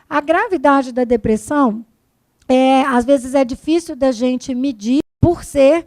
A gravidade da depressão, às vezes, é difícil da gente medir por ser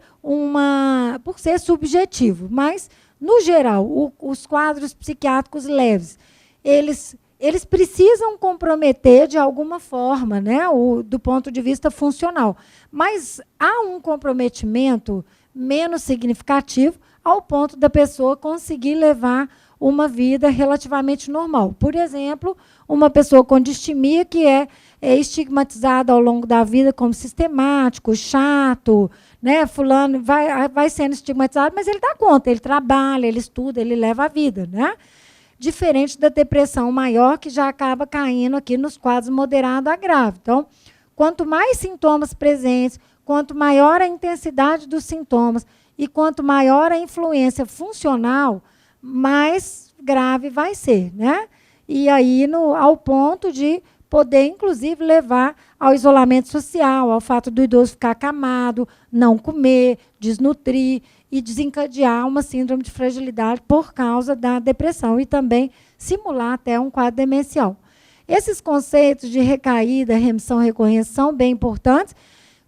subjetivo, mas, no geral, os quadros psiquiátricos leves, eles precisam comprometer de alguma forma, né, do ponto de vista funcional. Mas há um comprometimento menos significativo ao ponto da pessoa conseguir levar uma vida relativamente normal. Por exemplo, uma pessoa com distimia que é estigmatizada ao longo da vida como sistemático, chato, né? Fulano vai sendo estigmatizado, mas ele dá conta, ele trabalha, ele estuda, ele leva a vida, né? Diferente da depressão maior, que já acaba caindo aqui nos quadros moderado a grave. Então, quanto mais sintomas presentes, quanto maior a intensidade dos sintomas e quanto maior a influência funcional, mais grave vai ser, né? E aí, ao ponto de poder, inclusive, levar ao isolamento social, ao fato do idoso ficar acamado, não comer, desnutrir e desencadear uma síndrome de fragilidade por causa da depressão e também simular até um quadro demencial. Esses conceitos de recaída, remissão, recorrência são bem importantes.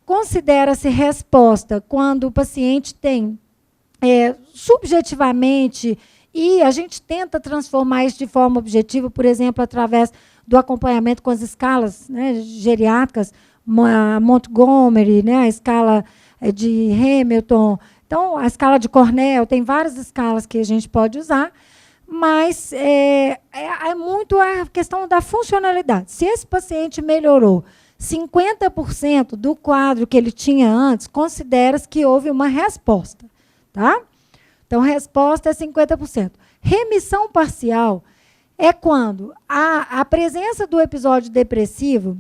Considera-se resposta quando o paciente tem, subjetivamente, e a gente tenta transformar isso de forma objetiva, por exemplo, através do acompanhamento com as escalas, né, geriátricas, Montgomery, né, a escala de Hamilton. Então, a escala de Cornell, tem várias escalas que a gente pode usar, mas é muito a questão da funcionalidade. Se esse paciente melhorou 50% do quadro que ele tinha antes, considera-se que houve uma resposta. Tá? Então, resposta é 50%. Remissão parcial é quando a presença do episódio depressivo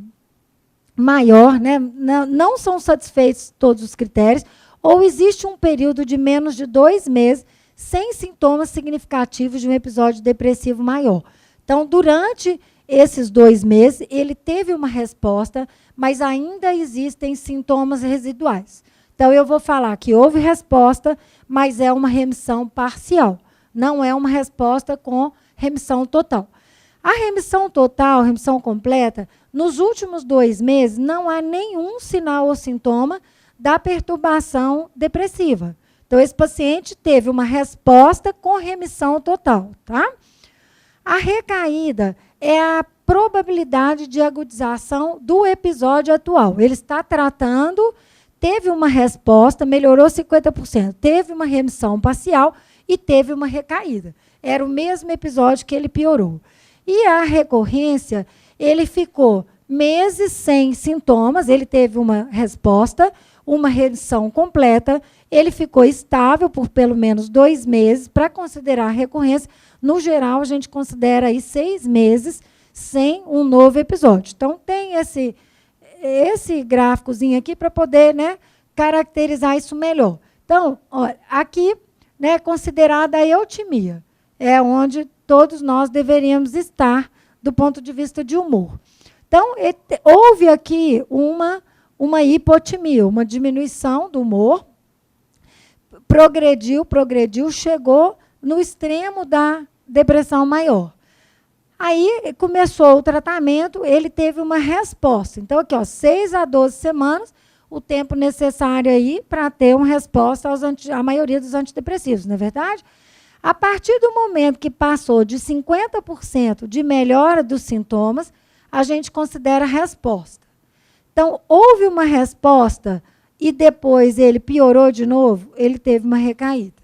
maior, né, não são satisfeitos todos os critérios, ou existe um período de menos de 2 meses sem sintomas significativos de um episódio depressivo maior. Então, durante esses 2 meses, ele teve uma resposta, mas ainda existem sintomas residuais. Então, eu vou falar que houve resposta, mas é uma remissão parcial. Não é uma resposta com remissão total. A remissão total, remissão completa, nos últimos 2 meses, não há nenhum sinal ou sintoma da perturbação depressiva. Então, esse paciente teve uma resposta com remissão total. Tá? A recaída é a probabilidade de agudização do episódio atual. Ele está tratando, teve uma resposta, melhorou 50%, teve uma remissão parcial e teve uma recaída. Era o mesmo episódio que ele piorou. E a recorrência, ele ficou meses sem sintomas, ele teve uma resposta, uma remissão completa, ele ficou estável por pelo menos 2 meses. Para considerar a recorrência, no geral, a gente considera aí 6 meses sem um novo episódio. Então, tem esse gráficozinho aqui para poder, né, caracterizar isso melhor. Então, olha, aqui, né, considerada a eutimia, é onde todos nós deveríamos estar do ponto de vista de humor. Então, houve aqui uma hipotimia, uma diminuição do humor, progrediu, chegou no extremo da depressão maior. Aí começou o tratamento, ele teve uma resposta. Então, aqui, ó, 6 a 12 semanas, o tempo necessário aí para ter uma resposta à maioria dos antidepressivos, não é verdade? A partir do momento que passou de 50% de melhora dos sintomas, a gente considera resposta. Então, houve uma resposta e depois ele piorou de novo, ele teve uma recaída.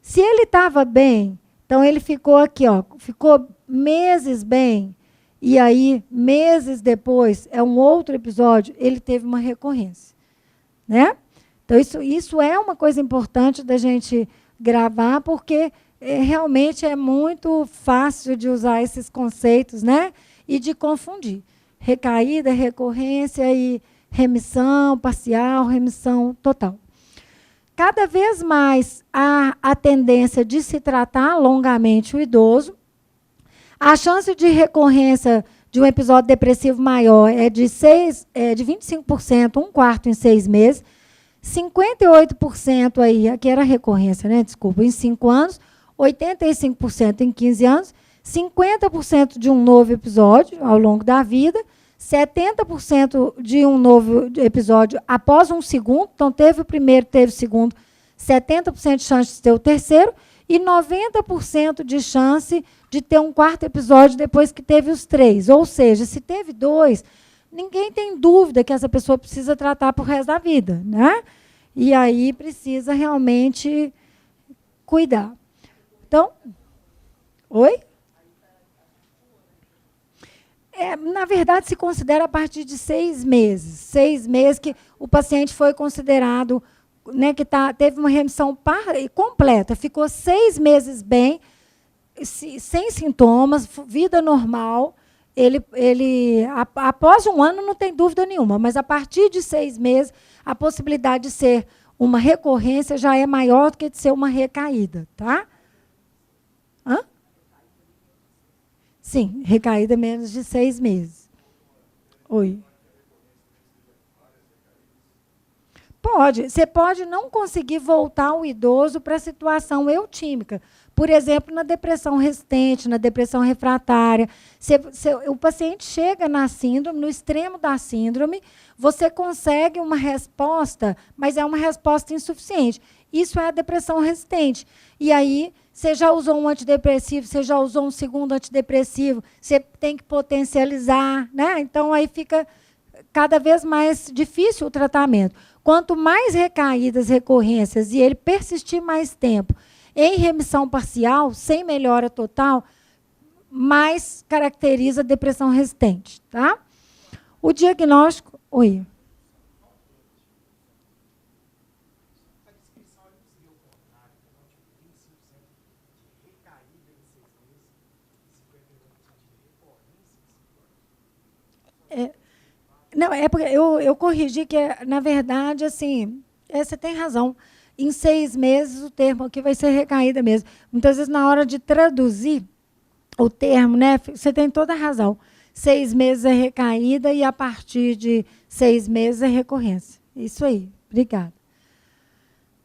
Se ele estava bem, então ele ficou aqui, ó, ficou meses bem, e aí, meses depois, é um outro episódio, ele teve uma recorrência. Né? Então, isso é uma coisa importante da gente gravar, porque realmente é muito fácil de usar esses conceitos, né? E de confundir. Recaída, recorrência e remissão parcial, remissão total. Cada vez mais há a tendência de se tratar longamente o idoso. A chance de recorrência de um episódio depressivo maior é de 25%, 1/4 em 6 meses. 58% aí, aqui era recorrência, né? Desculpa, em 5 anos. 85% em 15 anos. 50% de um novo episódio ao longo da vida, 70% de um novo episódio após um segundo, então teve o primeiro, teve o segundo, 70% de chance de ter o terceiro, e 90% de chance de ter um quarto episódio depois que teve os 3. Ou seja, se teve 2, ninguém tem dúvida que essa pessoa precisa tratar para o resto da vida, né? E aí precisa realmente cuidar. Então, oi? Na verdade, se considera a partir de 6 meses. 6 meses que o paciente foi considerado, né, que teve uma remissão completa, ficou 6 meses bem, sem sintomas, vida normal. Após um ano, não tem dúvida nenhuma, mas a partir de 6 meses, a possibilidade de ser uma recorrência já é maior do que de ser uma recaída, tá? Hã? Sim, recaída menos de 6 meses. Oi. Pode. Você pode não conseguir voltar o idoso para a situação eutímica. Por exemplo, na depressão resistente, na depressão refratária. O paciente chega na síndrome, no extremo da síndrome, você consegue uma resposta, mas é uma resposta insuficiente. Isso é a depressão resistente. E aí, você já usou um antidepressivo, você já usou um segundo antidepressivo, você tem que potencializar, né? Então, aí fica cada vez mais difícil o tratamento. Quanto mais recaídas, recorrências, e ele persistir mais tempo em remissão parcial, sem melhora total, mais caracteriza a depressão resistente, tá? O diagnóstico... Oi. Não, é porque eu corrigi que, na verdade, assim, você tem razão. Em 6 meses, o termo aqui vai ser recaída mesmo. Muitas vezes, na hora de traduzir o termo, né, você tem toda a razão. 6 meses é recaída e, a partir de 6 meses, é recorrência. Isso aí. Obrigada.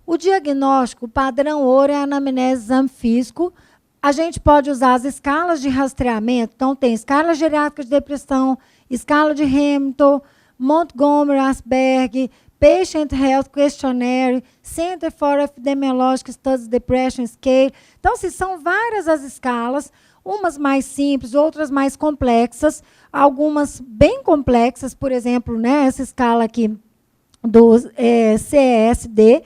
O diagnóstico padrão ouro é a anamnese exame físico. A gente pode usar as escalas de rastreamento. Então, tem escala geriátrica de depressão, escala de Hamilton, Montgomery-Åsberg, Patient Health Questionnaire, Center for Epidemiological Studies Depression Scale. Então, se são várias as escalas, umas mais simples, outras mais complexas, algumas bem complexas, por exemplo, né, essa escala aqui do CESD,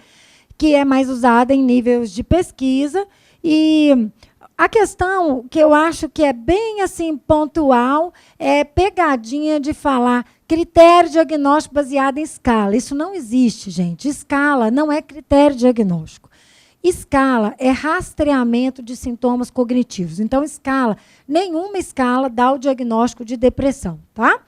que é mais usada em níveis de pesquisa. E a questão que eu acho que é bem assim pontual é pegadinha de falar critério diagnóstico baseado em escala. Isso não existe, gente. Escala não é critério diagnóstico. Escala é rastreamento de sintomas cognitivos. Então, nenhuma escala dá o diagnóstico de depressão, tá?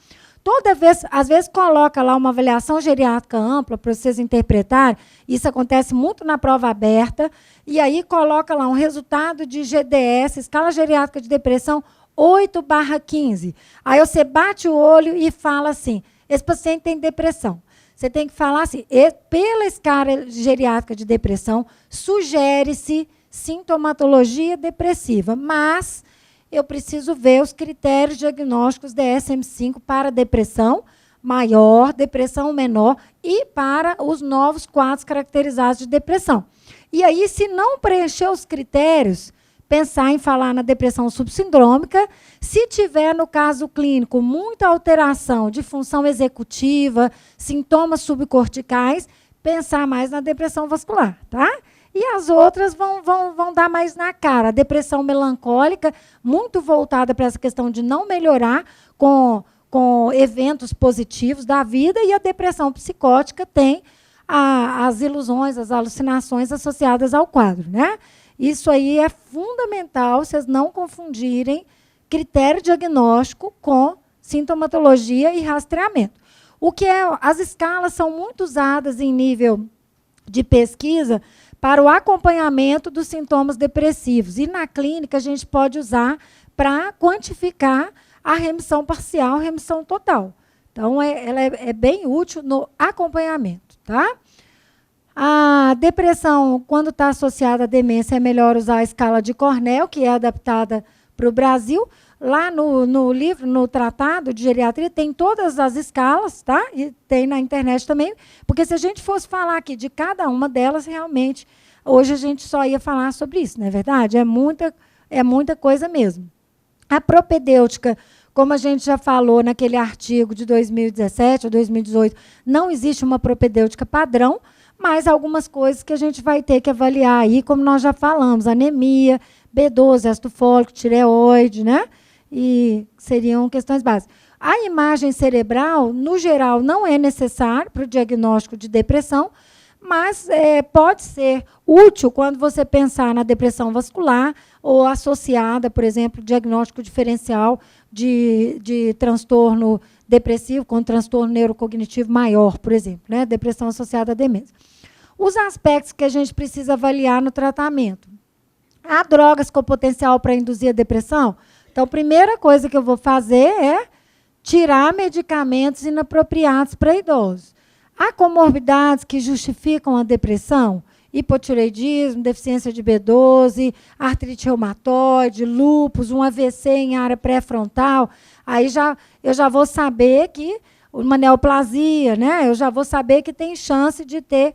Toda vez, às vezes, coloca lá uma avaliação geriátrica ampla para vocês interpretarem. Isso acontece muito na prova aberta. E aí coloca lá um resultado de GDS, escala geriátrica de depressão, 8/15. Aí você bate o olho e fala assim, esse paciente tem depressão. Você tem que falar assim, pela escala geriátrica de depressão, sugere-se sintomatologia depressiva, mas eu preciso ver os critérios diagnósticos DSM-5 para depressão maior, depressão menor e para os novos quadros caracterizados de depressão. E aí, se não preencher os critérios, pensar em falar na depressão subsindrômica. Se tiver, no caso clínico, muita alteração de função executiva, sintomas subcorticais, pensar mais na depressão vascular, tá? E as outras vão dar mais na cara. A depressão melancólica, muito voltada para essa questão de não melhorar com eventos positivos da vida, e a depressão psicótica tem as ilusões, as alucinações associadas ao quadro, né? Isso aí é fundamental, vocês não confundirem critério diagnóstico com sintomatologia e rastreamento. As escalas são muito usadas em nível de pesquisa para o acompanhamento dos sintomas depressivos. E na clínica a gente pode usar para quantificar a remissão parcial, remissão total. Então, ela é bem útil no acompanhamento, tá? A depressão, quando está associada à demência, é melhor usar a escala de Cornell, que é adaptada para o Brasil. Lá no livro, no tratado de geriatria, tem todas as escalas, tá? E tem na internet também, porque se a gente fosse falar aqui de cada uma delas, realmente, hoje a gente só ia falar sobre isso, não é verdade? É muita coisa mesmo. A propedêutica, como a gente já falou naquele artigo de 2017 ou 2018, não existe uma propedêutica padrão, mas algumas coisas que a gente vai ter que avaliar aí, como nós já falamos, anemia, B12, ácido fólico, tireoide, né? E seriam questões básicas. A imagem cerebral, no geral, não é necessária para o diagnóstico de depressão, mas pode ser útil quando você pensar na depressão vascular ou associada, por exemplo, diagnóstico diferencial de transtorno depressivo com transtorno neurocognitivo maior, por exemplo, né? Depressão associada à demência. Os aspectos que a gente precisa avaliar no tratamento. Há drogas com potencial para induzir a depressão? Então, a primeira coisa que eu vou fazer é tirar medicamentos inapropriados para idosos. Há comorbidades que justificam a depressão? Hipotireoidismo, deficiência de B12, artrite reumatoide, lúpus, um AVC em área pré-frontal. Aí eu já vou saber que uma neoplasia, né? Eu já vou saber que tem chance de ter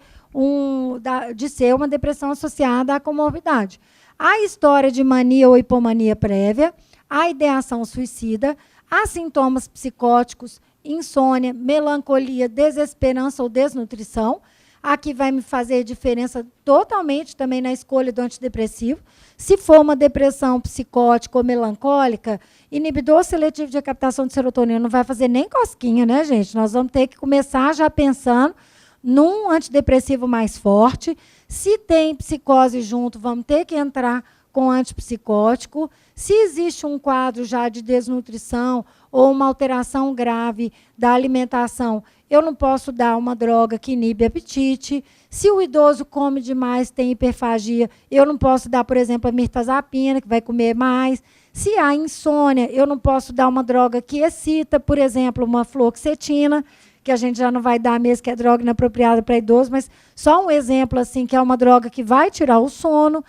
de ser uma depressão associada à comorbidade. A história de mania ou hipomania prévia, a ideação suicida, há sintomas psicóticos, insônia, melancolia, desesperança ou desnutrição. Aqui vai me fazer diferença totalmente também na escolha do antidepressivo. Se for uma depressão psicótica ou melancólica, inibidor seletivo de captação de serotonina não vai fazer nem cosquinha, né, gente? Nós vamos ter que começar já pensando num antidepressivo mais forte. Se tem psicose junto, vamos ter que entrar com antipsicótico. Se existe um quadro já de desnutrição ou uma alteração grave da alimentação, eu não posso dar uma droga que inibe apetite. Se o idoso come demais, tem hiperfagia, eu não posso dar, por exemplo, a mirtazapina, que vai comer mais. Se há insônia, eu não posso dar uma droga que excita, por exemplo, uma fluoxetina, que a gente já não vai dar mesmo, que é droga inapropriada para idoso, mas só um exemplo assim, que é uma droga que vai tirar o sono.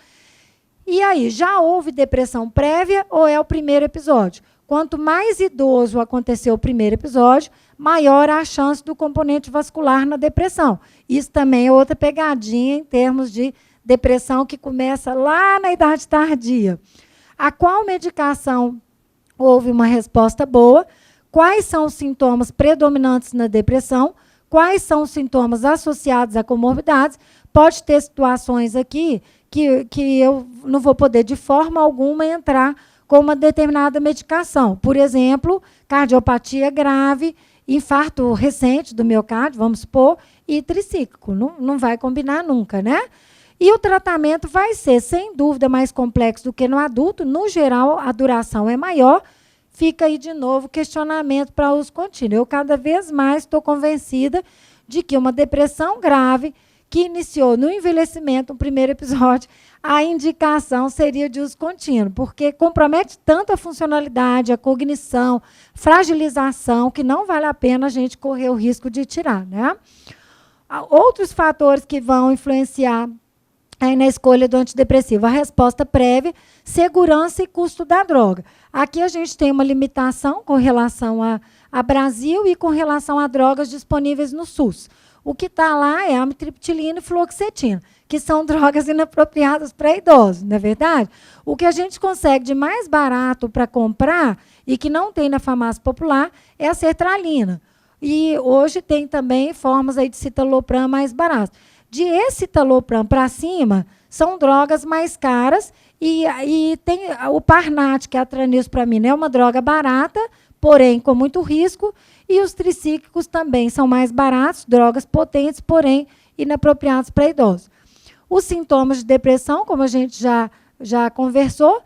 E aí, já houve depressão prévia ou é o primeiro episódio? Quanto mais idoso aconteceu o primeiro episódio, maior a chance do componente vascular na depressão. Isso também é outra pegadinha em termos de depressão que começa lá na idade tardia. A qual medicação houve uma resposta boa? Quais são os sintomas predominantes na depressão? Quais são os sintomas associados a comorbidades? Pode ter situações aqui que eu não vou poder, de forma alguma, entrar com uma determinada medicação. Por exemplo, cardiopatia grave, infarto recente do miocárdio, vamos supor, e tricíclico. Não vai combinar nunca, né? E o tratamento vai ser, sem dúvida, mais complexo do que no adulto. No geral, a duração é maior. Fica aí, de novo, questionamento para uso contínuo. Eu, cada vez mais, estou convencida de que uma depressão grave que iniciou no envelhecimento, no primeiro episódio, a indicação seria de uso contínuo, porque compromete tanto a funcionalidade, a cognição, fragilização, que não vale a pena a gente correr o risco de tirar, né? Outros fatores que vão influenciar aí na escolha do antidepressivo: a resposta prévia, segurança e custo da droga. Aqui a gente tem uma limitação com relação a Brasil e com relação a drogas disponíveis no SUS. O que está lá é amitriptilina e fluoxetina, que são drogas inapropriadas para idosos, não é verdade? O que a gente consegue de mais barato para comprar e que não tem na farmácia popular é a sertralina. E hoje tem também formas aí de citalopram mais baratas. De escitalopram para cima, são drogas mais caras e tem o Parnat, que é a tranispramina, é uma droga barata, porém com muito risco, e os tricíclicos também são mais baratos, drogas potentes, porém inapropriadas para idosos. Os sintomas de depressão, como a gente já conversou,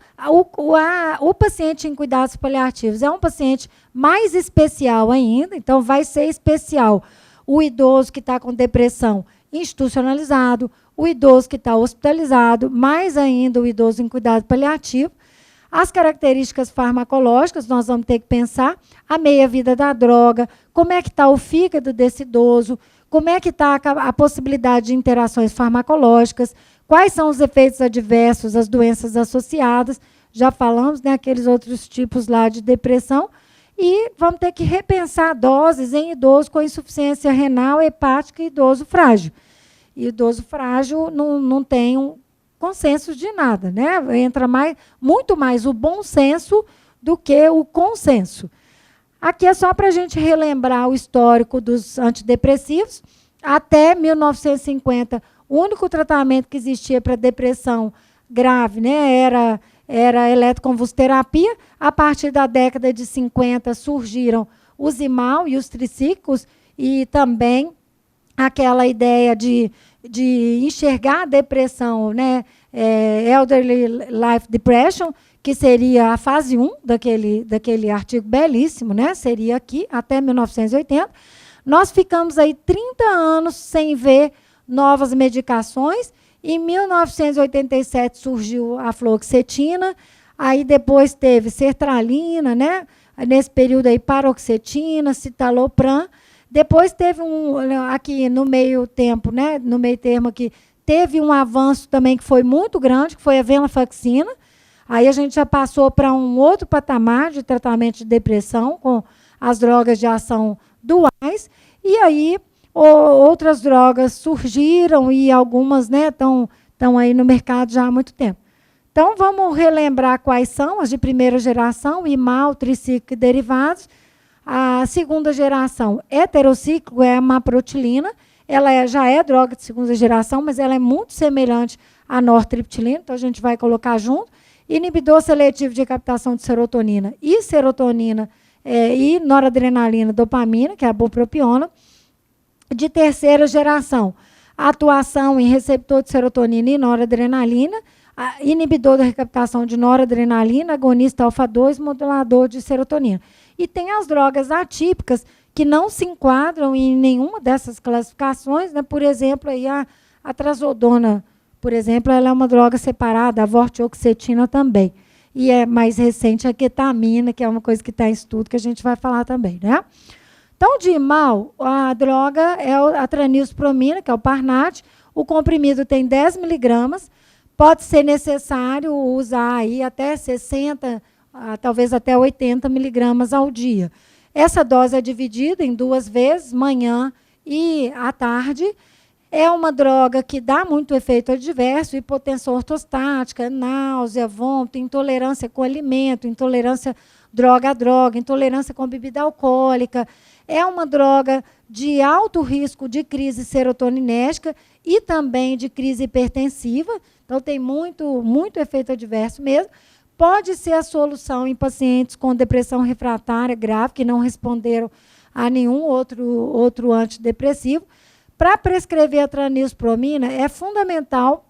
o paciente em cuidados paliativos é um paciente mais especial ainda, então vai ser especial o idoso que está com depressão institucionalizado, o idoso que está hospitalizado, mais ainda o idoso em cuidado paliativo. As características farmacológicas, nós vamos ter que pensar a meia-vida da droga, como é que está o fígado desse idoso, como é que está a possibilidade de interações farmacológicas, quais são os efeitos adversos, as doenças associadas. já falamos, né, aqueles outros tipos lá de depressão, e vamos ter que repensar doses em idoso com insuficiência renal, hepática e idoso frágil. E idoso frágil não tem um consenso de nada, né? Entra muito mais o bom senso do que o consenso. Aqui é só para a gente relembrar o histórico dos antidepressivos. Até 1950, o único tratamento que existia para depressão grave, né, era eletroconvulsoterapia. A partir da década de 50 surgiram os Zimal e os tricíclicos, e também aquela ideia de enxergar a depressão, né, Elderly Life Depression, que seria a fase 1 daquele artigo belíssimo, né, seria aqui, até 1980. Nós ficamos aí 30 anos sem ver novas medicações. Em 1987 surgiu a fluoxetina, aí depois teve sertralina, né? Nesse período aí paroxetina, citalopram. Depois teve aqui no meio tempo, né? No meio termo aqui, teve um avanço também que foi muito grande, que foi a venlafaxina. Aí a gente já passou para um outro patamar de tratamento de depressão com as drogas de ação duais, e aí outras drogas surgiram e algumas, né, estão aí no mercado já há muito tempo. Então, vamos relembrar quais são as de primeira geração, Imal, tricíclico e derivados. A segunda geração, heterocíclico, é a maprotilina. Ela já é droga de segunda geração, mas ela é muito semelhante à nortriptilina, então a gente vai colocar junto. Inibidor seletivo de captação de serotonina e serotonina, e noradrenalina, dopamina, que é a bupropiona. De terceira geração, atuação em receptor de serotonina e noradrenalina, inibidor da recaptação de noradrenalina, agonista alfa-2, modulador de serotonina. E tem as drogas atípicas, que não se enquadram em nenhuma dessas classificações, né? Por exemplo, aí a trazodona, por exemplo, ela é uma droga separada, a vortioxetina também. E é mais recente a ketamina, que é uma coisa que está em estudo, que a gente vai falar também, né? Então, de Imal, a droga é a tranilpromina, que é o Parnat. O comprimido tem 10 miligramas. Pode ser necessário usar aí até 60, talvez até 80 miligramas ao dia. Essa dose é dividida em 2 vezes, manhã e à tarde. É uma droga que dá muito efeito adverso, hipotensão ortostática, náusea, vômito, intolerância com alimento, intolerância droga a droga, intolerância com bebida alcoólica. É uma droga de alto risco de crise serotoninérgica e também de crise hipertensiva. Então, tem muito efeito adverso mesmo. Pode ser a solução em pacientes com depressão refratária grave, que não responderam a nenhum outro antidepressivo. Para prescrever a tranilpromina, é fundamental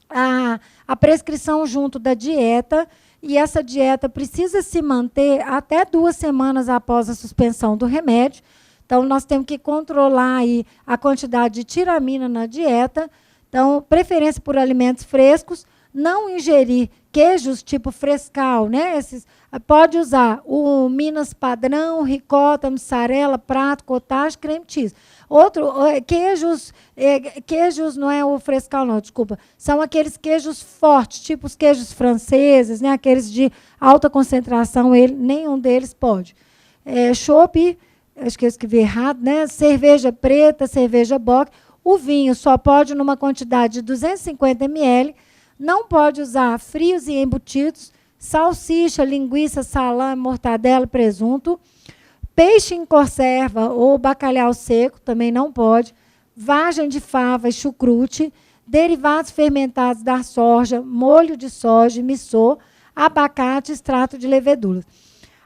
a prescrição junto da dieta, e essa dieta precisa se manter até 2 semanas após a suspensão do remédio. Então, nós temos que controlar aí a quantidade de tiramina na dieta. Então, preferência por alimentos frescos, não ingerir queijos tipo frescal, né? Pode usar o Minas padrão, ricota, mussarela, prato, cottage, creme cheese. Queijos não é o frescal, não, desculpa. São aqueles queijos fortes, tipo os queijos franceses, né? Aqueles de alta concentração, nenhum deles pode. Chopp, acho que eu escrevi errado, né? Cerveja preta, cerveja bock. O vinho só pode numa quantidade de 250 ml. Não pode usar frios e embutidos, salsicha, linguiça, salame, mortadela, presunto. Peixe em conserva ou bacalhau seco, também não pode. Vagem de fava e chucrute. Derivados fermentados da soja, molho de soja, missô, abacate, extrato de leveduras.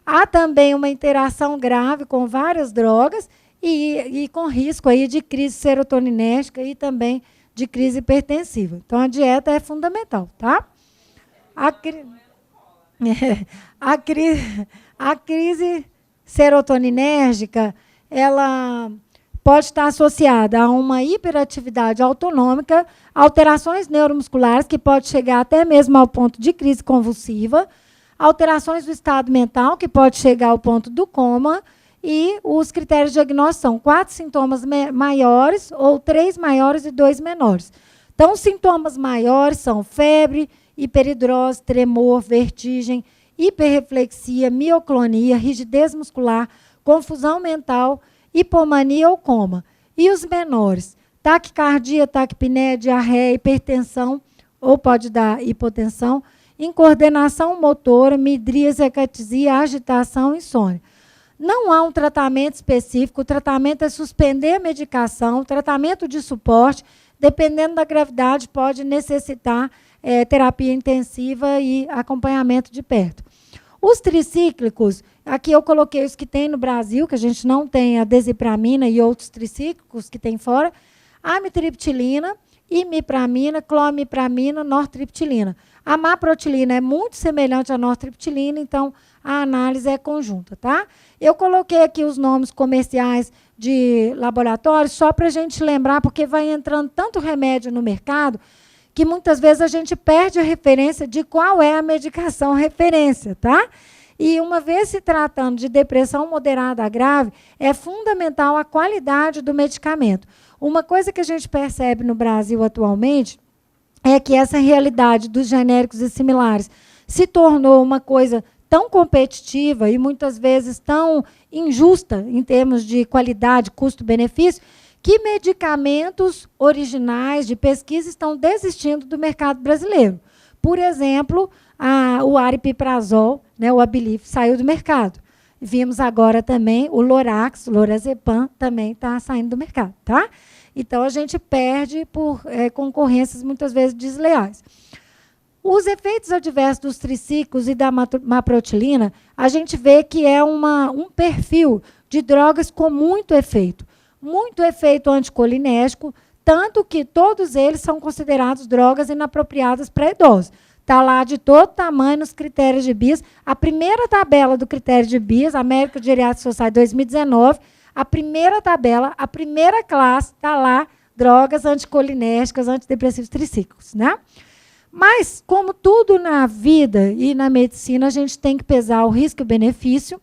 Há também uma interação grave com várias drogas e com risco aí de crise serotoninérgica e também de crise hipertensiva. Então, a dieta é fundamental, tá? A crise serotoninérgica, ela pode estar associada a uma hiperatividade autonômica, alterações neuromusculares, que pode chegar até mesmo ao ponto de crise convulsiva, alterações do estado mental, que pode chegar ao ponto do coma, e os critérios diagnósticos são 4 sintomas maiores, ou 3 maiores e 2 menores. Então, os sintomas maiores são febre, hiperidrose, tremor, vertigem, hiperreflexia, mioclonia, rigidez muscular, confusão mental, hipomania ou coma. E os menores? Taquicardia, taquipneia, diarreia, hipertensão, ou pode dar hipotensão, incoordenação motora, midríase, acatesia, agitação, insônia. Não há um tratamento específico, o tratamento é suspender a medicação, o tratamento de suporte, dependendo da gravidade, pode necessitar terapia intensiva e acompanhamento de perto. Os tricíclicos, aqui eu coloquei os que tem no Brasil, que a gente não tem a desipramina e outros tricíclicos que tem fora, amitriptilina, imipramina, clomipramina, nortriptilina. A maprotilina é muito semelhante à nortriptilina, então a análise é conjunta, tá? Eu coloquei aqui os nomes comerciais de laboratórios só para a gente lembrar, porque vai entrando tanto remédio no mercado que muitas vezes a gente perde a referência de qual é a medicação referência, tá? E uma vez se tratando de depressão moderada a grave, é fundamental a qualidade do medicamento. Uma coisa que a gente percebe no Brasil atualmente é que essa realidade dos genéricos e similares se tornou uma coisa tão competitiva e muitas vezes tão injusta em termos de qualidade, custo-benefício, que medicamentos originais de pesquisa estão desistindo do mercado brasileiro. Por exemplo, o aripiprazol, né, o Abilif, saiu do mercado. Vimos agora também o Lorax, o Lorazepam, também está saindo do mercado. Tá? Então, a gente perde por concorrências muitas vezes desleais. Os efeitos adversos dos triciclos e da maprotilina, a gente vê que é um perfil de drogas com muito efeito anticolinéstico, tanto que todos eles são considerados drogas inapropriadas para idosos. Está lá de todo tamanho nos critérios de BIAS. A primeira tabela do critério de BIAS, American Geriatric Society 2019, a primeira tabela, a primeira classe, está lá, drogas anticolinésticas, antidepressivos tricíclicos, né? Mas, como tudo na vida e na medicina, a gente tem que pesar o risco e o benefício.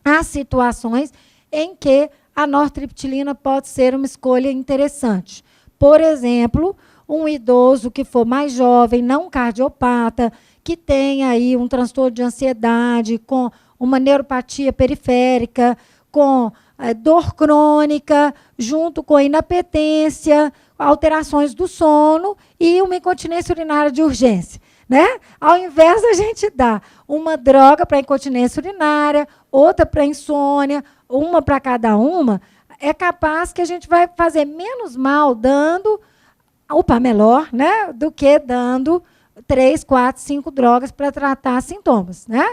Há situações em que a nortriptilina pode ser uma escolha interessante. Por exemplo, um idoso que for mais jovem, não cardiopata, que tenha aí um transtorno de ansiedade, com uma neuropatia periférica, com dor crônica, junto com inapetência, alterações do sono e uma incontinência urinária de urgência. Né? Ao invés da gente dar uma droga para incontinência urinária, outra para insônia, uma para cada uma, é capaz que a gente vai fazer menos mal dando o Pamelor, né, do que dando 3, 4, 5 drogas para tratar sintomas. Né?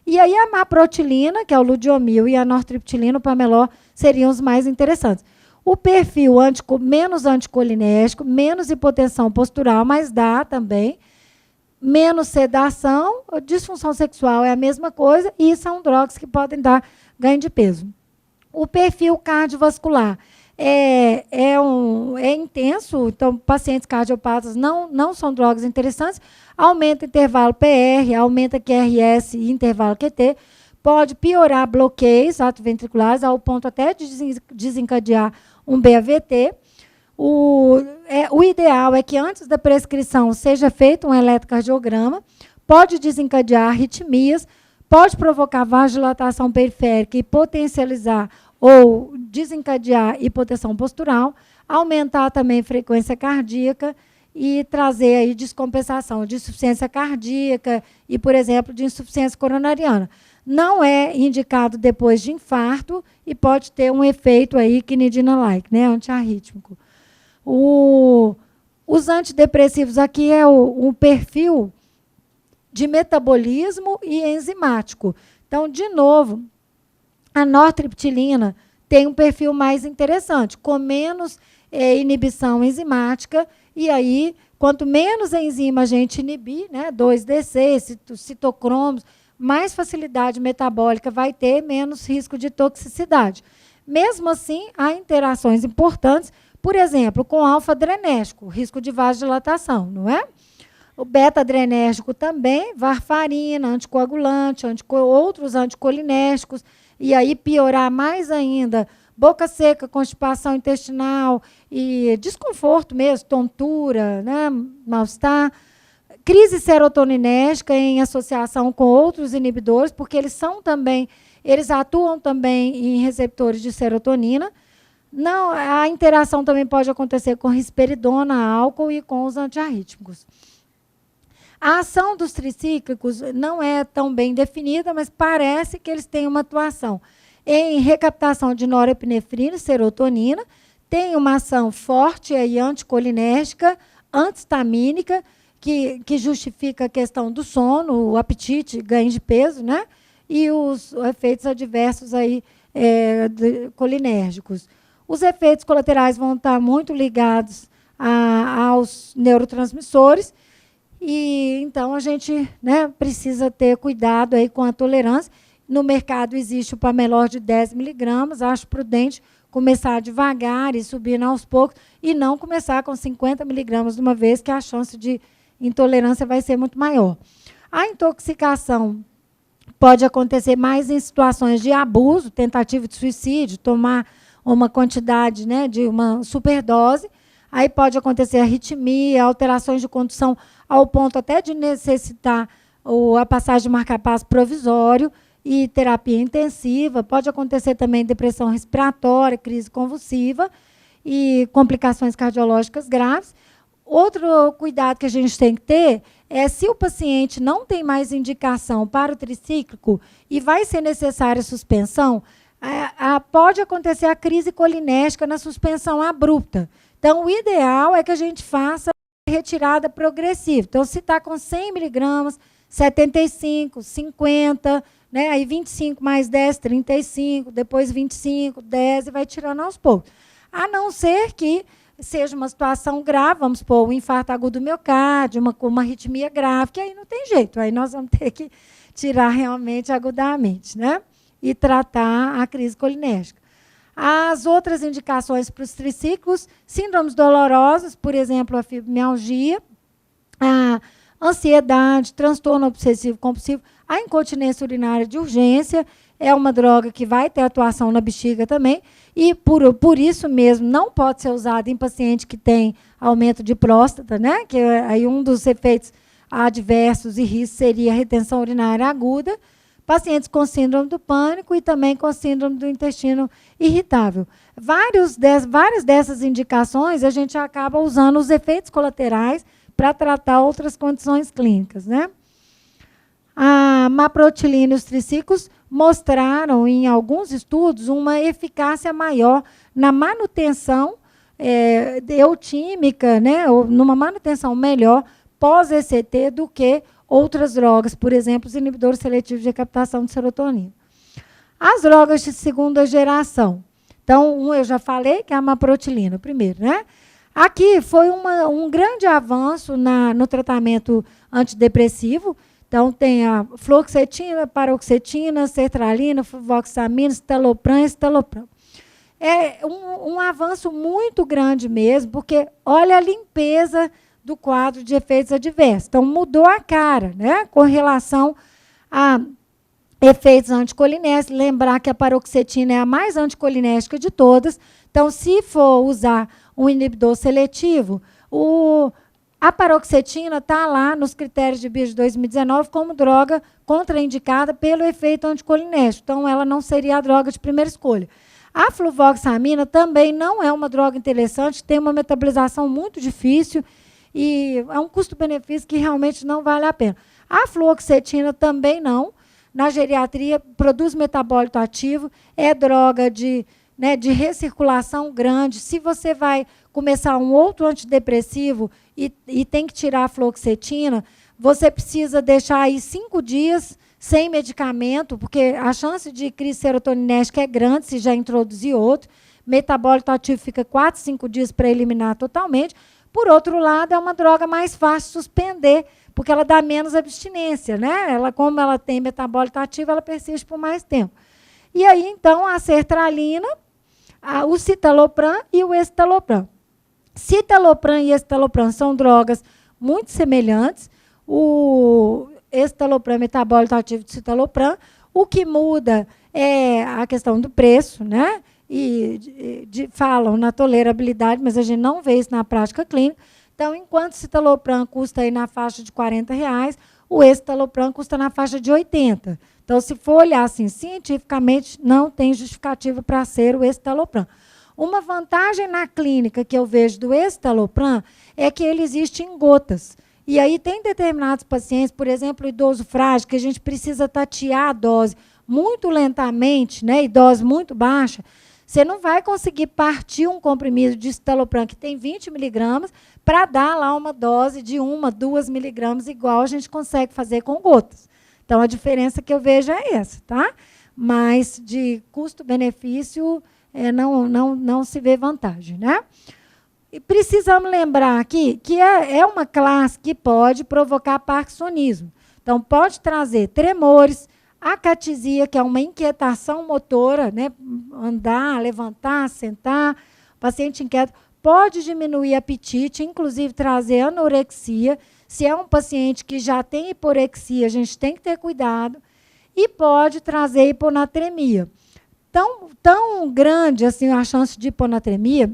E aí a maprotilina, que é o ludiomil, e a nortriptilina, o Pamelor, seriam os mais interessantes. O perfil menos anticolinéstico, menos hipotensão postural, mas dá também, menos sedação, disfunção sexual é a mesma coisa, e são drogas que podem dar ganho de peso. O perfil cardiovascular é intenso, então pacientes cardiopatas não são drogas interessantes, aumenta o intervalo PR, aumenta QRS e intervalo QT, pode piorar bloqueios atroventriculares, ao ponto até de desencadear um BAVT. O ideal é que antes da prescrição seja feito um eletrocardiograma, pode desencadear arritmias, pode provocar vasodilatação periférica e potencializar ou desencadear hipotensão postural, aumentar também a frequência cardíaca e trazer aí descompensação de insuficiência cardíaca e, por exemplo, de insuficiência coronariana. Não é indicado depois de infarto e pode ter um efeito aí quinidina-like, né, antiarrítmico. Os antidepressivos aqui é um perfil de metabolismo e enzimático. Então, de novo, a nortriptilina tem um perfil mais interessante, com menos inibição enzimática, e aí, quanto menos enzima a gente inibir, né, 2-DC, citocromos, mais facilidade metabólica vai ter, menos risco de toxicidade. Mesmo assim, há interações importantes, por exemplo, com alfa-adrenérgico, risco de vasodilatação, não é? O beta-adrenérgico também, varfarina, anticoagulante, outros anticolinérgicos, e aí piorar mais ainda, boca seca, constipação intestinal e desconforto mesmo, tontura, né, mal-estar, Crise serotoninérgica em associação com outros inibidores, porque eles atuam também em receptores de serotonina. Não, a interação também pode acontecer com risperidona, álcool e com os antiarrítmicos. A ação dos tricíclicos não é tão bem definida, mas parece que eles têm uma atuação em recaptação de norepinefrina e serotonina, tem uma ação forte e anticolinérgica, antihistamínica, que justifica a questão do sono, o apetite, ganho de peso, né? E os efeitos adversos aí, colinérgicos. Os efeitos colaterais vão estar muito ligados aos neurotransmissores, e então a gente, né, precisa ter cuidado aí com a tolerância. No mercado existe o Pamelor de 10 miligramas, acho prudente começar devagar e subir aos poucos, e não começar com 50 miligramas de uma vez, que a chance de intolerância vai ser muito maior. A intoxicação pode acontecer mais em situações de abuso, tentativa de suicídio, tomar uma quantidade, né, de uma superdose. Aí pode acontecer arritmia, alterações de condução, ao ponto até de necessitar a passagem de marca-passo provisório e terapia intensiva. Pode acontecer também depressão respiratória, crise convulsiva e complicações cardiológicas graves. Outro cuidado que a gente tem que ter é, se o paciente não tem mais indicação para o tricíclico e vai ser necessária suspensão, pode acontecer a crise colinérgica na suspensão abrupta. Então, o ideal é que a gente faça retirada progressiva. Então, se está com 100 miligramas, 75, 50, né? Aí 25 mais 10, 35, depois 25, 10, e vai tirando aos poucos. A não ser que seja uma situação grave, vamos supor, um infarto agudo do miocárdio, uma arritmia grave, que aí não tem jeito, aí nós vamos ter que tirar realmente agudamente, né? E tratar a crise colinérgica. As outras indicações para os triciclos, síndromes dolorosas, por exemplo, a fibromialgia, a ansiedade, transtorno obsessivo-compulsivo, a incontinência urinária de urgência, é uma droga que vai ter atuação na bexiga também, e por isso mesmo não pode ser usada em paciente que tem aumento de próstata, né? Que aí um dos efeitos adversos e riscos seria a retenção urinária aguda, pacientes com síndrome do pânico e também com síndrome do intestino irritável. Várias dessas indicações, a gente acaba usando os efeitos colaterais para tratar outras condições clínicas, né? A maprotilina e os triciclos mostraram, em alguns estudos, uma eficácia maior na manutenção eutímica, né, ou numa manutenção melhor pós-ECT do que outras drogas, por exemplo, os inibidores seletivos de recaptação de serotonina. As drogas de segunda geração. Então, eu já falei que é a maprotilina, primeiro, né? Aqui foi um grande avanço no tratamento antidepressivo. Então, tem a fluoxetina, paroxetina, sertralina, fluvoxamina, citalopram e escitalopram. É um avanço muito grande mesmo, porque olha a limpeza do quadro de efeitos adversos. Então, mudou a cara, né, com relação a efeitos anticolinérgicos. Lembrar que a paroxetina é a mais anticolinérgica de todas. Então, se for usar um inibidor seletivo, a paroxetina está lá nos critérios de BIA de 2019 como droga contraindicada pelo efeito anticolinérgico. Então, ela não seria a droga de primeira escolha. A fluvoxamina também não é uma droga interessante, tem uma metabolização muito difícil e é um custo-benefício que realmente não vale a pena. A fluoxetina também não. Na geriatria, produz metabólito ativo, é droga de recirculação grande. Se você vai começar um outro antidepressivo e tem que tirar a fluoxetina, você precisa deixar aí 5 dias sem medicamento, porque a chance de crise serotoninérgica é grande se já introduzir outro. Metabólito ativo fica 4, 5 dias para eliminar totalmente. Por outro lado, é uma droga mais fácil de suspender, porque ela dá menos abstinência, né? Como ela tem metabólito ativo, ela persiste por mais tempo. E aí, então, a sertralina, o citalopram e o escitalopram. Citalopram e escitalopram são drogas muito semelhantes. O escitalopram é metabólito ativo de citalopram. O que muda é a questão do preço, né? E falam na tolerabilidade, mas a gente não vê isso na prática clínica. Então, enquanto o citalopram custa aí na faixa de R$ 40, o escitalopram custa na faixa de 80. Então, se for olhar assim, cientificamente, não tem justificativa para ser o escitalopram. Uma vantagem na clínica que eu vejo do escitalopram é que ele existe em gotas. E aí tem determinados pacientes, por exemplo, o idoso frágil, que a gente precisa tatear a dose muito lentamente, né, e dose muito baixa. Você não vai conseguir partir um comprimido de escitalopram que tem 20 miligramas para dar lá uma dose de 1, 2 miligramas, igual a gente consegue fazer com gotas. Então, a diferença que eu vejo é essa, tá? Mas de custo-benefício, não se vê vantagem, né? E precisamos lembrar aqui que é uma classe que pode provocar parkinsonismo. Então, pode trazer tremores, acatisia, que é uma inquietação motora, né? Andar, levantar, sentar, paciente inquieto, pode diminuir apetite, inclusive trazer anorexia. Se é um paciente que já tem hiporexia, a gente tem que ter cuidado. E pode trazer hiponatremia. Tão grande assim a chance de hiponatremia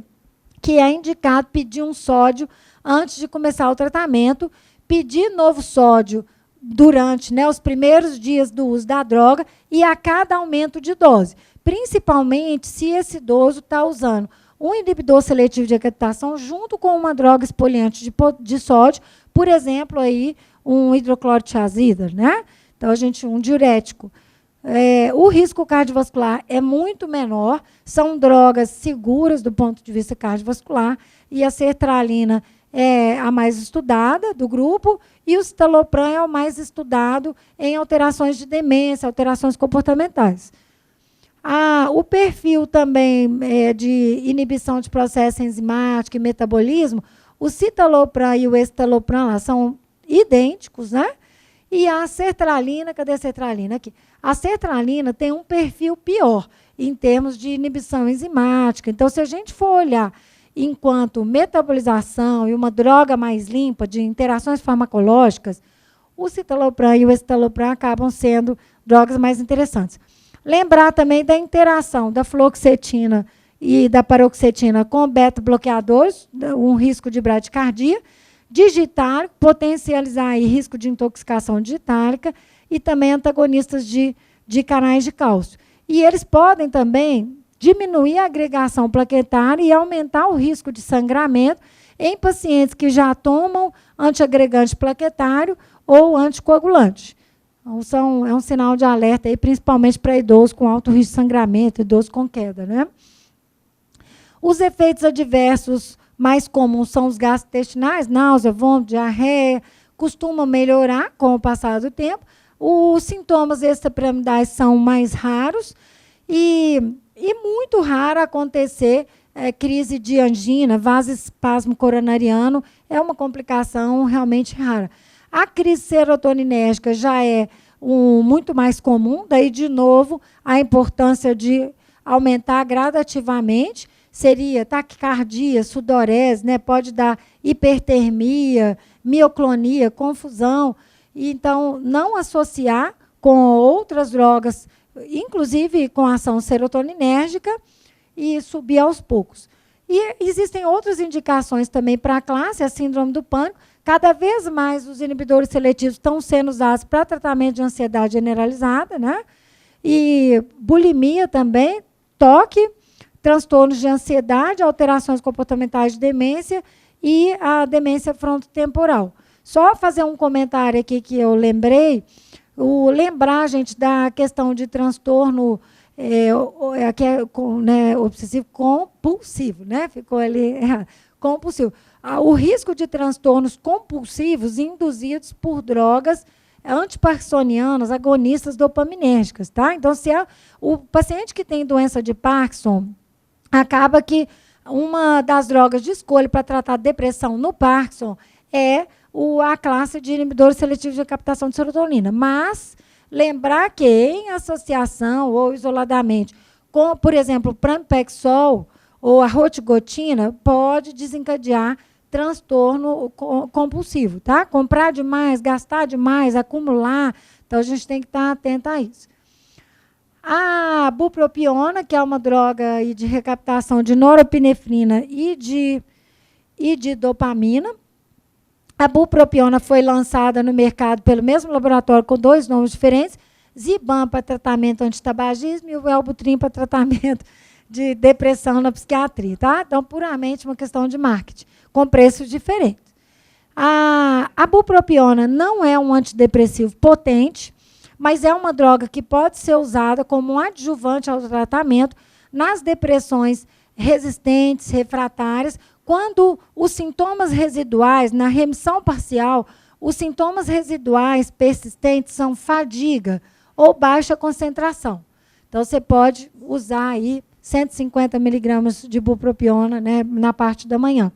que é indicado pedir um sódio antes de começar o tratamento, pedir novo sódio durante, né, os primeiros dias do uso da droga e a cada aumento de dose, principalmente se esse idoso está usando um inibidor seletivo de recaptação junto com uma droga exfoliante de sódio, por exemplo, aí, um hidroclorotiazida, né? Então, um diurético. O risco cardiovascular é muito menor, são drogas seguras do ponto de vista cardiovascular, e a sertralina é a mais estudada do grupo, e o citalopram é o mais estudado em alterações de demência, alterações comportamentais. O perfil também de inibição de processo enzimático e metabolismo, o citalopram e o escitalopram são idênticos, né? E a sertralina, cadê a sertralina? Aqui. A sertralina tem um perfil pior em termos de inibição enzimática. Então, se a gente for olhar enquanto metabolização e uma droga mais limpa de interações farmacológicas, o citalopram e o escitalopram acabam sendo drogas mais interessantes. Lembrar também da interação da fluoxetina e da paroxetina com beta-bloqueadores, um risco de bradicardia, digitálico, potencializar aí risco de intoxicação digitálica e também antagonistas de canais de cálcio. E eles podem também diminuir a agregação plaquetária e aumentar o risco de sangramento em pacientes que já tomam antiagregante plaquetário ou anticoagulante. Então, é um sinal de alerta, aí, principalmente para idosos com alto risco de sangramento, idosos com queda, né? Os efeitos adversos mais comuns são os gastrointestinais, náusea, vômito, diarreia, costumam melhorar com o passar do tempo. Os sintomas extrapiramidais são mais raros e muito raro acontecer crise de angina, vasoespasmo coronariano, é uma complicação realmente rara. A crise serotoninérgica já é muito mais comum, daí, de novo, a importância de aumentar gradativamente, seria taquicardia, sudorese, né? Pode dar hipertermia, mioclonia, confusão. Então, não associar com outras drogas, inclusive com ação serotoninérgica, e subir aos poucos. E existem outras indicações também para a classe, a síndrome do pânico. Cada vez mais os inibidores seletivos estão sendo usados para tratamento de ansiedade generalizada, né? E bulimia também, toque, transtornos de ansiedade, alterações comportamentais de demência e a demência frontotemporal. Só fazer um comentário aqui que eu lembrei, lembrar, gente, da questão de transtorno obsessivo compulsivo, né? Ficou ali errado. Compulsivo. O risco de transtornos compulsivos induzidos por drogas antiparkinsonianas, agonistas dopaminérgicas, tá? Então, se o paciente que tem doença de Parkinson, acaba que uma das drogas de escolha para tratar depressão no Parkinson é a classe de inibidores seletivos de captação de serotonina. Mas lembrar que, em associação ou isoladamente com, por exemplo, o pramipexol ou a rotigotina, pode desencadear transtorno compulsivo, tá? Comprar demais, gastar demais, acumular. Então, a gente tem que estar atento a isso. A bupropiona, que é uma droga de recaptação de norepinefrina e de dopamina, A bupropiona foi lançada no mercado pelo mesmo laboratório com 2 nomes diferentes, Ziban para tratamento antitabagismo e o Wellbutrin para tratamento de depressão na psiquiatria. Tá? Então, puramente uma questão de marketing, com preços diferentes. A bupropiona não é um antidepressivo potente, mas é uma droga que pode ser usada como um adjuvante ao tratamento nas depressões resistentes, refratárias, quando os sintomas residuais, na remissão parcial, os sintomas residuais persistentes são fadiga ou baixa concentração. Então, você pode usar aí 150 miligramas de bupropiona, né, na parte da manhã.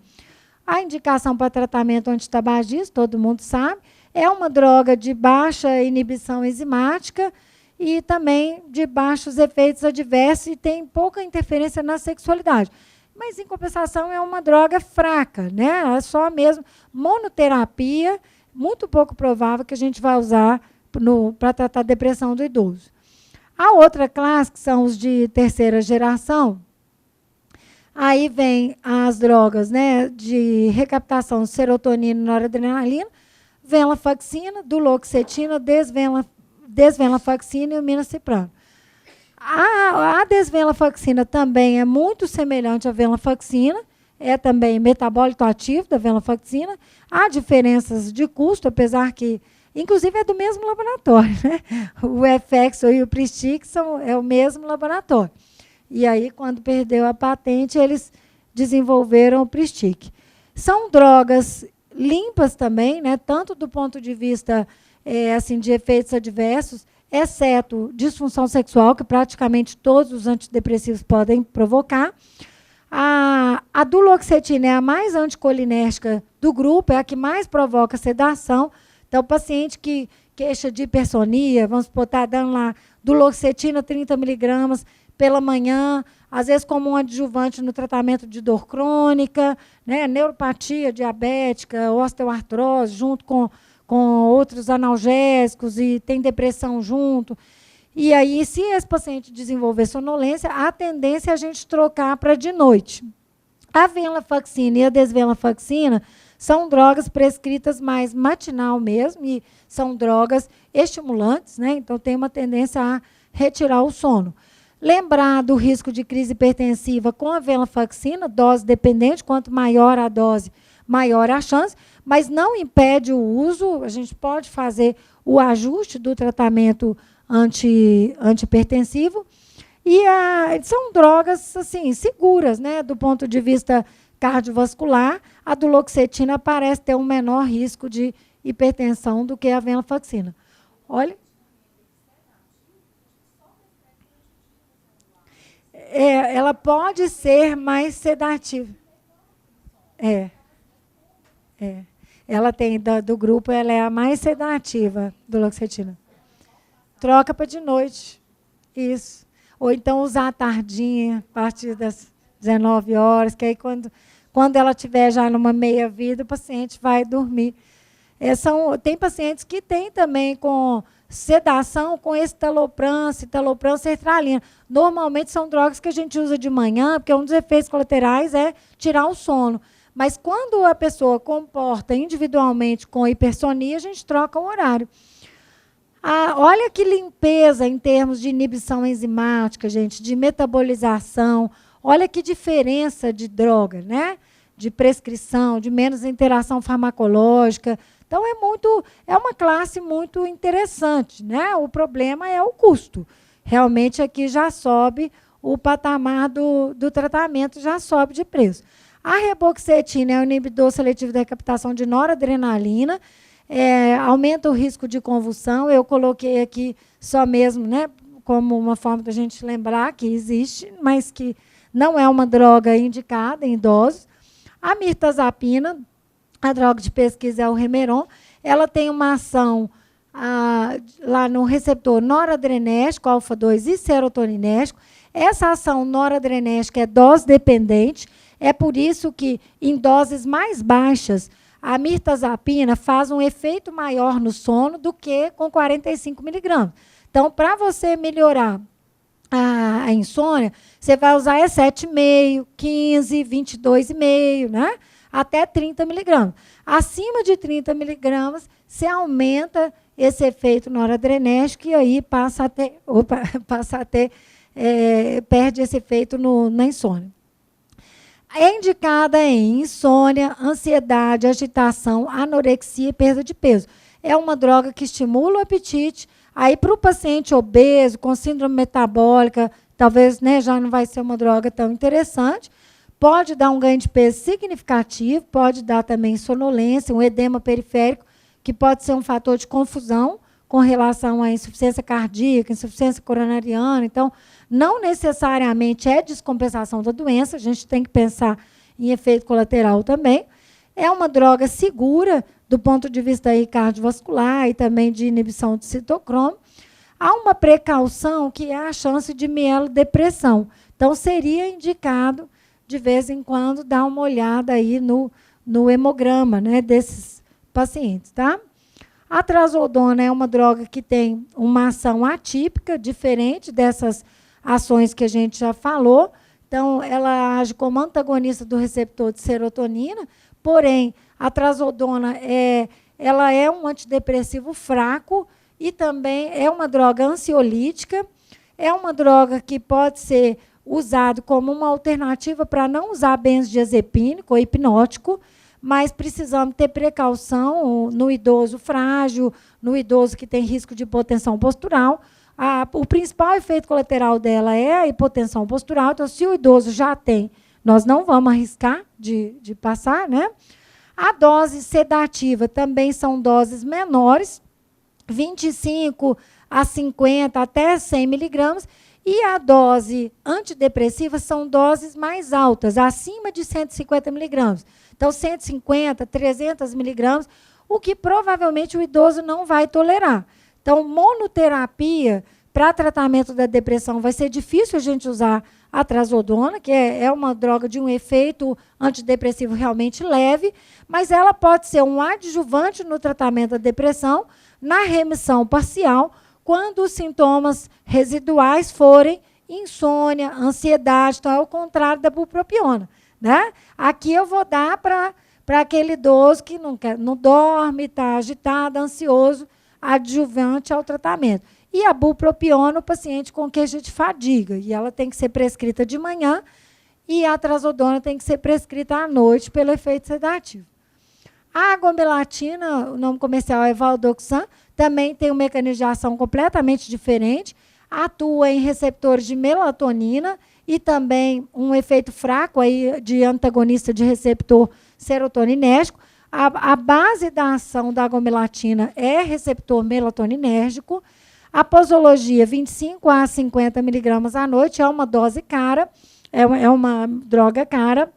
A indicação para tratamento antitabagismo, todo mundo sabe, é uma droga de baixa inibição enzimática e também de baixos efeitos adversos e tem pouca interferência na sexualidade. Mas, em compensação, é uma droga fraca, né? É só mesmo monoterapia, muito pouco provável que a gente vai usar para tratar a depressão do idoso. A outra classe, que são os de terceira geração, aí vem as drogas, né, de recaptação de serotonina e noradrenalina, venlafaxina, duloxetina, desvenlafaxina e o minaciprano. A desvenlafaxina também é muito semelhante à venlafaxina, é também metabólito ativo da venlafaxina. Há diferenças de custo, apesar que, inclusive, é do mesmo laboratório, né? O Efexor e o Pristic é o mesmo laboratório. E aí, quando perdeu a patente, eles desenvolveram o Pristic. São drogas limpas também, né? Tanto do ponto de vista assim, de efeitos adversos, exceto disfunção sexual, que praticamente todos os antidepressivos podem provocar. A duloxetina é a mais anticolinérgica do grupo, é a que mais provoca sedação. Então, o paciente que queixa de hipersonia, vamos supor, está dando lá duloxetina 30 miligramas pela manhã, às vezes como um adjuvante no tratamento de dor crônica, né, neuropatia diabética, osteoartrose, junto com outros analgésicos e tem depressão junto. E aí, se esse paciente desenvolver sonolência, a tendência é a gente trocar para de noite. A venlafaxina e a desvenlafaxina são drogas prescritas mais matinal mesmo, e são drogas estimulantes, né? Então tem uma tendência a retirar o sono. Lembrar do risco de crise hipertensiva com a venlafaxina, dose dependente, quanto maior a dose, maior a chance, mas não impede o uso, a gente pode fazer o ajuste do tratamento antihipertensivo. E são drogas assim, seguras, né, do ponto de vista cardiovascular. A duloxetina parece ter um menor risco de hipertensão do que a venlafaxina. Olha. Ela pode ser mais sedativa. Ela tem, do grupo, ela é a mais sedativa, duloxetina. Troca para de noite. Isso. Ou então usar à tardinha, a partir das 19 horas, que aí quando ela estiver já numa meia-vida, o paciente vai dormir. Tem pacientes que têm também com sedação com escitalopram, sertralina. Normalmente são drogas que a gente usa de manhã, porque um dos efeitos colaterais é tirar o sono. Mas quando a pessoa comporta individualmente com hipersonia, a gente troca o horário. Olha que limpeza em termos de inibição enzimática, gente, de metabolização. Olha que diferença de droga, né? De prescrição, de menos interação farmacológica. Então, é uma classe muito interessante, né? O problema é o custo. Realmente, aqui já sobe o patamar do tratamento, já sobe de preço. A reboxetina é um inibidor seletivo da recaptação de noradrenalina, aumenta o risco de convulsão. Eu coloquei aqui só mesmo, né, como uma forma da gente lembrar que existe, mas que não é uma droga indicada em idosos. A mirtazapina, a droga de pesquisa é o Remeron, ela tem uma ação lá no receptor noradrenérgico, alfa-2 e serotoninérgico. Essa ação noradrenérgica é dose dependente, é por isso que, em doses mais baixas, a mirtazapina faz um efeito maior no sono do que com 45 miligramas. Então, para você melhorar a insônia, você vai usar 7,5, 15, 22,5, né? até 30 miligramas. Acima de 30 miligramas, se aumenta esse efeito noradrenérgico e aí perde esse efeito na insônia. É indicada em insônia, ansiedade, agitação, anorexia e perda de peso. É uma droga que estimula o apetite. Aí, para o paciente obeso, com síndrome metabólica, talvez, né, já não vai ser uma droga tão interessante. Pode dar um ganho de peso significativo, pode dar também sonolência, um edema periférico, que pode ser um fator de confusão com relação à insuficiência cardíaca, insuficiência coronariana. Então, não necessariamente é descompensação da doença, a gente tem que pensar em efeito colateral também. É uma droga segura do ponto de vista aí cardiovascular e também de inibição de citocromo. Há uma precaução que é a chance de mielodepressão. Então, seria indicado, de vez em quando, dar uma olhada aí no hemograma, né, desses pacientes, tá? A trazodona é uma droga que tem uma ação atípica, diferente dessas ações que a gente já falou. Então, ela age como antagonista do receptor de serotonina, porém, a trazodona ela é um antidepressivo fraco e também é uma droga ansiolítica. É uma droga que pode ser usada como uma alternativa para não usar benzodiazepínico ou hipnótico, mas precisamos ter precaução no idoso frágil, no idoso que tem risco de hipotensão postural. O principal efeito colateral dela é a hipotensão postural. Então, se o idoso já tem, nós não vamos arriscar de passar, né? A dose sedativa também são doses menores, 25 a 50 até 100 miligramas, e a dose antidepressiva são doses mais altas, acima de 150 miligramas. Então, 150, 300 miligramas, o que provavelmente o idoso não vai tolerar. Então, monoterapia para tratamento da depressão vai ser difícil a gente usar a trazodona, que é uma droga de um efeito antidepressivo realmente leve, mas ela pode ser um adjuvante no tratamento da depressão, na remissão parcial, quando os sintomas residuais forem insônia, ansiedade. Então, é o contrário da bupropiona, né? Aqui eu vou dar para aquele idoso que não dorme, está agitado, ansioso, adjuvante ao tratamento. E a bupropiona, o paciente com queixa de fadiga, e ela tem que ser prescrita de manhã, e a trazodona tem que ser prescrita à noite pelo efeito sedativo. A agomelatina, o nome comercial é Valdoxan, também tem um mecanismo de ação completamente diferente, atua em receptores de melatonina e também um efeito fraco aí de antagonista de receptor serotoninérgico. A base da ação da agomelatina é receptor melatoninérgico. A posologia, 25 a 50 miligramas à noite, é uma dose cara, é uma droga cara.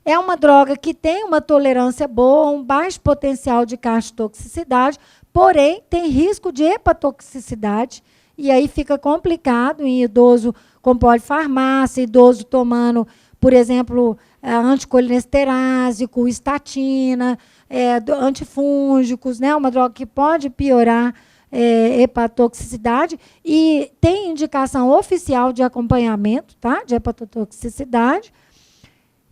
É uma droga que tem uma tolerância boa, um baixo potencial de cardiotoxicidade, porém tem risco de hepatotoxicidade, e aí fica complicado em idoso com polifarmácia, idoso tomando, por exemplo, anticolinesterásico, estatina, antifúngicos, né, uma droga que pode piorar hepatotoxicidade, e tem indicação oficial de acompanhamento, tá, de hepatotoxicidade,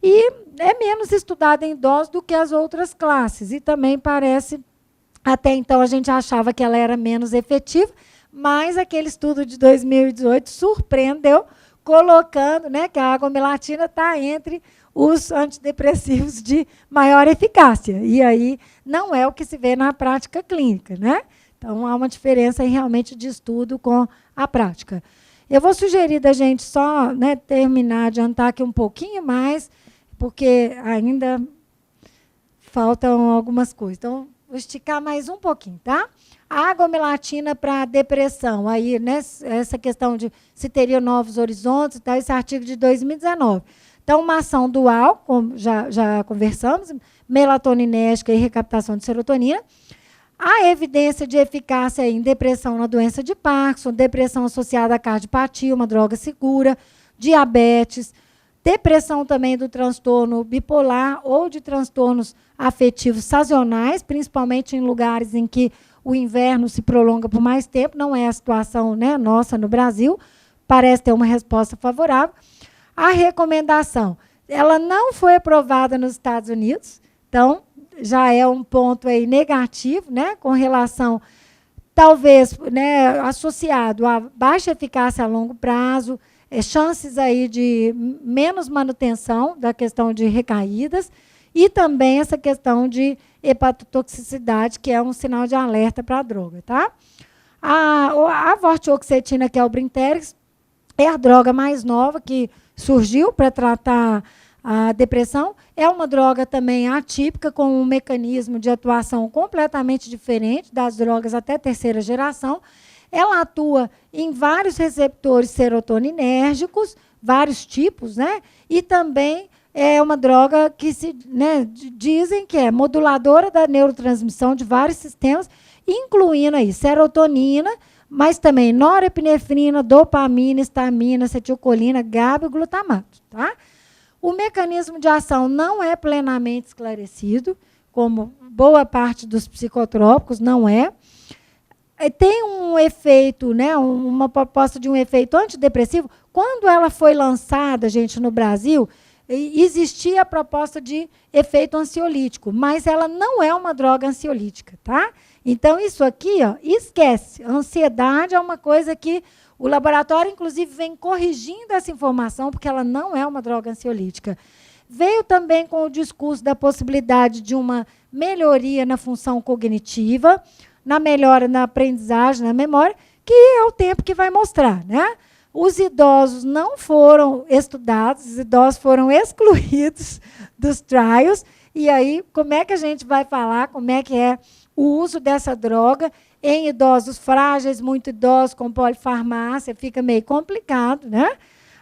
e é menos estudada em idosos do que as outras classes, e também parece, até então a gente achava que ela era menos efetiva, mas aquele estudo de 2018 surpreendeu, colocando, né, que a agomelatina está entre os antidepressivos de maior eficácia. E aí não é o que se vê na prática clínica, né? Então, há uma diferença aí, realmente de estudo com a prática. Eu vou sugerir da gente só, né, terminar, adiantar aqui um pouquinho mais, porque ainda faltam algumas coisas. Então, vou esticar mais um pouquinho, tá? A agomelatina para depressão, aí, né, essa questão de se teria novos horizontes, tá, esse artigo de 2019. Então, uma ação dual, como já conversamos, melatoninérgica e recaptação de serotonina. Há evidência de eficácia em depressão na doença de Parkinson, depressão associada à cardiopatia, uma droga segura, diabetes, depressão também do transtorno bipolar ou de transtornos afetivos sazonais, principalmente em lugares em que o inverno se prolonga por mais tempo, não é a situação, né, nossa no Brasil, parece ter uma resposta favorável. A recomendação Ela não foi aprovada nos Estados Unidos, então já é um ponto aí negativo, né, com relação, talvez, né, associado a baixa eficácia a longo prazo, chances aí de menos manutenção da questão de recaídas e também essa questão de hepatotoxicidade, que é um sinal de alerta para a droga, tá? A vortioxetina, que é o Brinterex, é a droga mais nova que surgiu para tratar a depressão. É uma droga também atípica, com um mecanismo de atuação completamente diferente das drogas até terceira geração. Ela atua em vários receptores serotoninérgicos, vários tipos, né? E também é uma droga que dizem que é moduladora da neurotransmissão de vários sistemas, incluindo aí serotonina, mas também norepinefrina, dopamina, histamina, acetilcolina, GABA e glutamato, tá? O mecanismo de ação não é plenamente esclarecido, como boa parte dos psicotrópicos não é. Tem um efeito, né, uma proposta de um efeito antidepressivo. Quando ela foi lançada, gente, no Brasil, existia a proposta de efeito ansiolítico, mas ela não é uma droga ansiolítica, tá? Então, isso aqui, ó, esquece. A ansiedade é uma coisa que o laboratório, inclusive, vem corrigindo essa informação, porque ela não é uma droga ansiolítica. Veio também com o discurso da possibilidade de uma melhoria na função cognitiva, na melhora na aprendizagem, na memória, que é o tempo que vai mostrar, né? Os idosos não foram estudados, os idosos foram excluídos dos trials. E aí, como é que a gente vai falar como é que é o uso dessa droga em idosos frágeis, muito idosos, com polifarmácia? Fica meio complicado, né?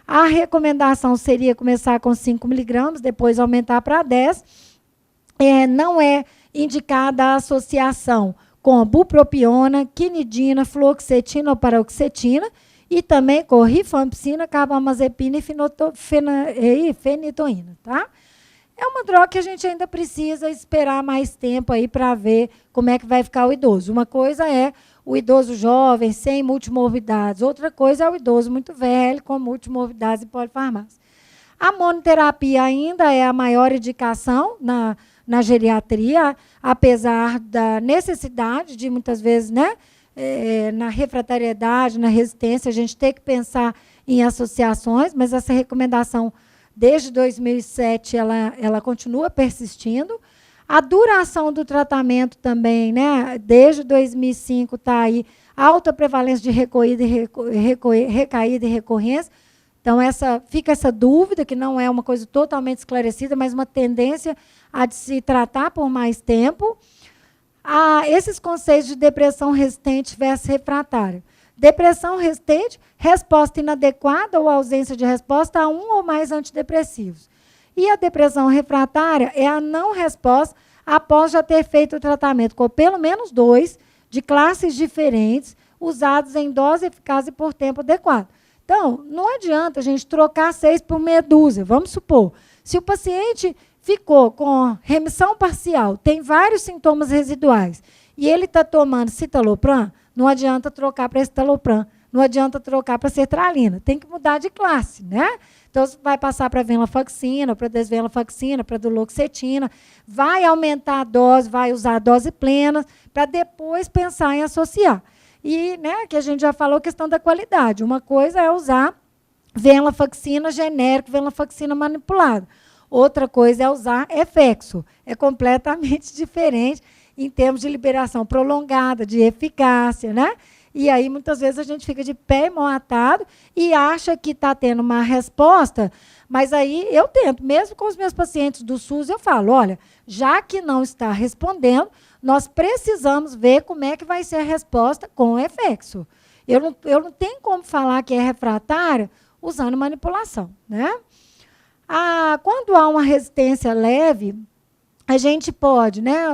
A recomendação seria começar com 5 miligramas, depois aumentar para 10. Não é indicada a associação com bupropiona, quinidina, fluoxetina ou paroxetina, e também com rifampicina, carbamazepina e fenitoína, tá? É uma droga que a gente ainda precisa esperar mais tempo aí para ver como é que vai ficar o idoso. Uma coisa é o idoso jovem, sem multimorbidades. Outra coisa é o idoso muito velho, com multimorbidades e polifarmácia. A monoterapia ainda é a maior indicação na geriatria, apesar da necessidade de, muitas vezes, né, na refratariedade, na resistência, a gente tem que pensar em associações, mas essa recomendação, desde 2007, ela continua persistindo. A duração do tratamento também, né, desde 2005, está aí alta prevalência de recaída e recorrência. Então, fica essa dúvida, que não é uma coisa totalmente esclarecida, mas uma tendência a de se tratar por mais tempo. Esses conceitos de depressão resistente versus refratária. Depressão resistente, resposta inadequada ou ausência de resposta a um ou mais antidepressivos. E a depressão refratária é a não resposta após já ter feito o tratamento com pelo menos 2, de classes diferentes, usados em dose eficaz e por tempo adequado. Então, não adianta a gente trocar 6 por meia dúzia. Vamos supor, se o paciente ficou com remissão parcial, tem vários sintomas residuais, e ele está tomando citalopram, não adianta trocar para escitalopram, não adianta trocar para sertralina, tem que mudar de classe, né? Então, você vai passar para venlafaxina, para desvenlafaxina, para duloxetina, vai aumentar a dose, vai usar a dose plena, para depois pensar em associar. E, né, que a gente já falou, a questão da qualidade. Uma coisa é usar venlafaxina genérico, venlafaxina manipulada. Outra coisa é usar Efexo. É completamente diferente em termos de liberação prolongada, de eficácia, né? E aí, muitas vezes, a gente fica de pé mão atado e acha que está tendo uma resposta, mas aí eu tento, mesmo com os meus pacientes do SUS, eu falo, olha, já que não está respondendo, nós precisamos ver como é que vai ser a resposta com o Efexo. Eu não tenho como falar que é refratário usando manipulação, né? Quando há uma resistência leve, a gente pode, né,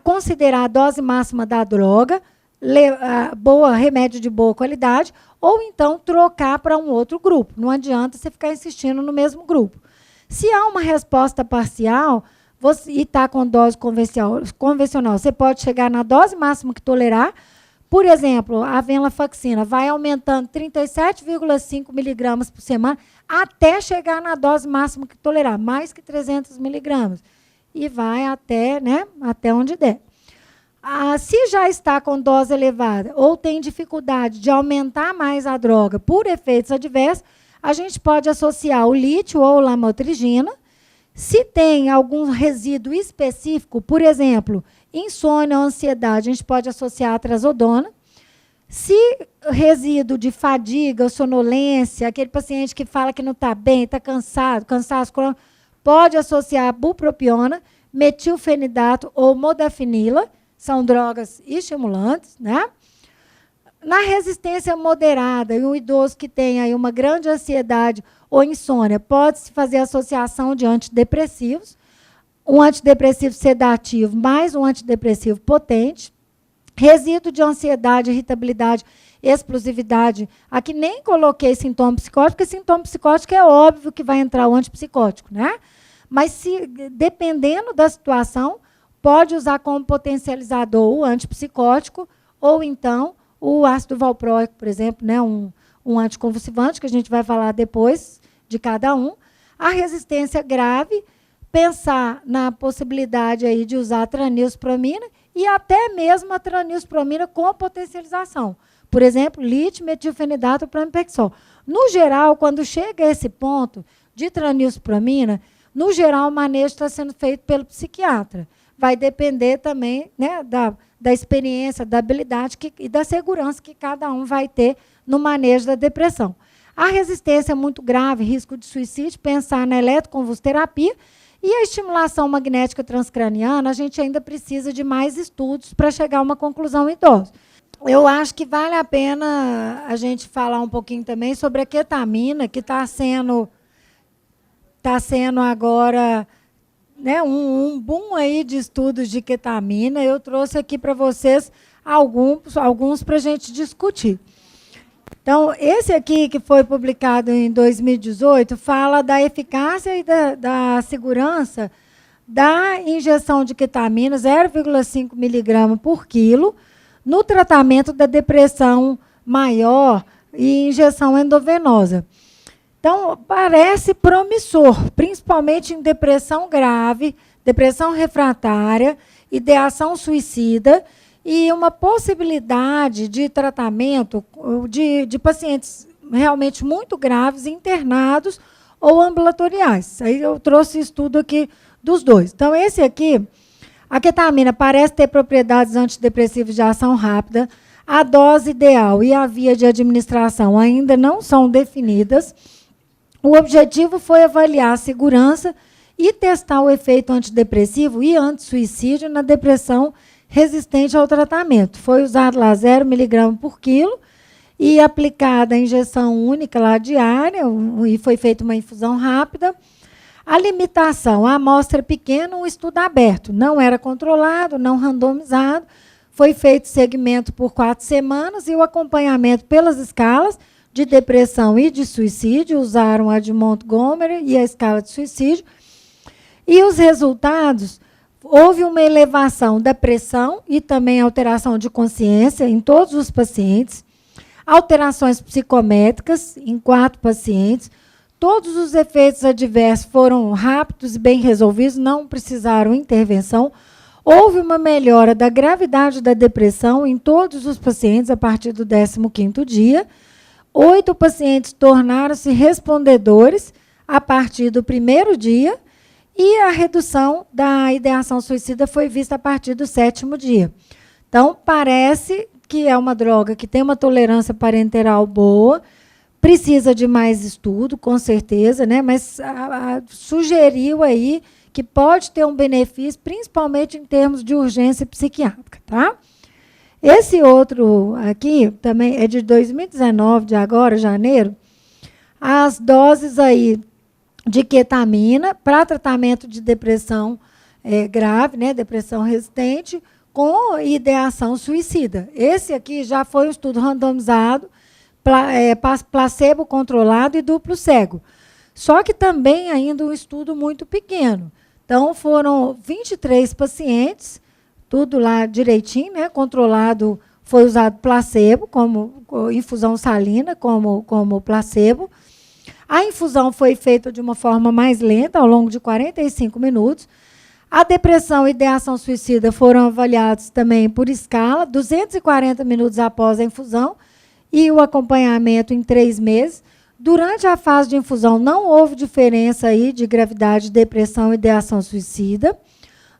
considerar a dose máxima da droga, remédio de boa qualidade, ou então trocar para um outro grupo. Não adianta você ficar insistindo no mesmo grupo. Se há uma resposta parcial e está com dose convencional, você pode chegar na dose máxima que tolerar, Por exemplo, a venlafaxina vai aumentando 37,5 miligramas por semana até chegar na dose máxima que tolerar, mais que 300 miligramas. E vai até, né, até onde der. Se já está com dose elevada ou tem dificuldade de aumentar mais a droga por efeitos adversos, a gente pode associar o lítio ou lamotrigina. Se tem algum resíduo específico, por exemplo, insônia ou ansiedade, a gente pode associar a trazodona. Se resíduo de fadiga ou sonolência, aquele paciente que fala que não está bem, está cansado, cansaço crônico, pode associar a bupropiona, metilfenidato ou modafinila, são drogas estimulantes, né? Na resistência moderada, e um idoso que tem aí uma grande ansiedade ou insônia, pode-se fazer associação de antidepressivos, um antidepressivo sedativo mais um antidepressivo potente, resíduo de ansiedade, irritabilidade, explosividade. Aqui nem coloquei sintoma psicótico, porque sintoma psicótico é óbvio que vai entrar o antipsicótico, né? Mas, dependendo da situação, pode usar como potencializador o antipsicótico ou, então, o ácido valproico, por exemplo, né, um anticonvulsivante, que a gente vai falar depois de cada um. A resistência grave, pensar na possibilidade aí de usar a tranilspramina e até mesmo a tranilspramina com potencialização. Por exemplo, lítio, metilfenidato, pramipexol. No geral, quando chega a esse ponto de tranilspramina, no geral, o manejo está sendo feito pelo psiquiatra. Vai depender também, né, da experiência, da habilidade e da segurança que cada um vai ter no manejo da depressão. A resistência é muito grave, risco de suicídio, pensar na eletroconvulsoterapia e a estimulação magnética transcraniana, a gente ainda precisa de mais estudos para chegar a uma conclusão em idosos. Eu acho que vale a pena a gente falar um pouquinho também sobre a ketamina, que está sendo agora, né, um boom aí de estudos de ketamina. Eu trouxe aqui para vocês alguns para a gente discutir. Então, esse aqui, que foi publicado em 2018, fala da eficácia e da segurança da injeção de ketamina, 0,5 miligrama por quilo, no tratamento da depressão maior e injeção endovenosa. Então, parece promissor, principalmente em depressão grave, depressão refratária, ideação suicida e uma possibilidade de tratamento de pacientes realmente muito graves, internados ou ambulatoriais. Aí eu trouxe estudo aqui dos dois. Então, esse aqui, a ketamina parece ter propriedades antidepressivas de ação rápida, a dose ideal e a via de administração ainda não são definidas. O objetivo foi avaliar a segurança e testar o efeito antidepressivo e antissuicídio na depressão resistente ao tratamento. Foi usado lá 0 miligrama por quilo e aplicada a injeção única lá diária, e foi feita uma infusão rápida. A limitação, a amostra pequena, um estudo aberto, não era controlado, não randomizado, foi feito segmento por 4 semanas e o acompanhamento pelas escalas de depressão e de suicídio, usaram a de Montgomery e a escala de suicídio. E os resultados, houve uma elevação da pressão e também alteração de consciência em todos os pacientes, alterações psicométricas em 4 pacientes, todos os efeitos adversos foram rápidos e bem resolvidos, não precisaram intervenção. Houve uma melhora da gravidade da depressão em todos os pacientes a partir do 15º dia. 8 pacientes tornaram-se respondedores a partir do 1º dia e a redução da ideação suicida foi vista a partir do 7º dia. Então, parece que é uma droga que tem uma tolerância parenteral boa, precisa de mais estudo, com certeza, né? Mas sugeriu aí que pode ter um benefício, principalmente em termos de urgência psiquiátrica, tá? Esse outro aqui, também é de 2019, de agora, janeiro, as doses aí de ketamina para tratamento de depressão grave, né, depressão resistente, com ideação suicida. Esse aqui já foi um estudo randomizado, placebo controlado e duplo cego. Só que também ainda um estudo muito pequeno. Então, foram 23 pacientes, tudo lá direitinho, né, controlado foi usado placebo, como infusão salina, como placebo. A infusão foi feita de uma forma mais lenta, ao longo de 45 minutos. A depressão e ideação suicida foram avaliados também por escala, 240 minutos após a infusão, e o acompanhamento em 3 meses. Durante a fase de infusão, não houve diferença aí de gravidade de depressão e ideação suicida.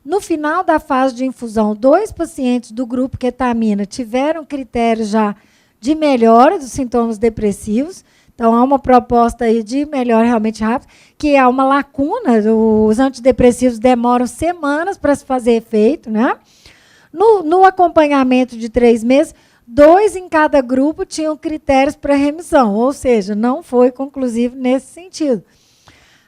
No final da fase de infusão, 2 pacientes do grupo ketamina tiveram critérios já de melhora dos sintomas depressivos. Então, há uma proposta aí de melhora realmente rápida, que é uma lacuna. Os antidepressivos demoram semanas para se fazer efeito, né? No acompanhamento de 3 meses, 2 em cada grupo tinham critérios para remissão, ou seja, não foi conclusivo nesse sentido.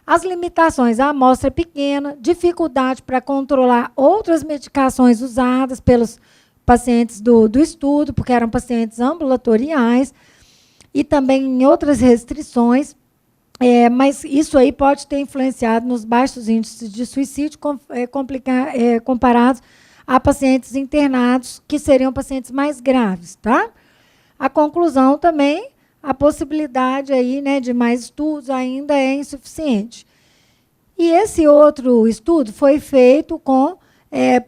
As limitações, a amostra pequena, dificuldade para controlar outras medicações usadas pelos pacientes do estudo, porque eram pacientes ambulatoriais, e também em outras restrições, mas isso aí pode ter influenciado nos baixos índices de suicídio comparados a pacientes internados, que seriam pacientes mais graves. Tá? A conclusão também, a possibilidade aí, né, de mais estudos ainda é insuficiente. E esse outro estudo foi feito com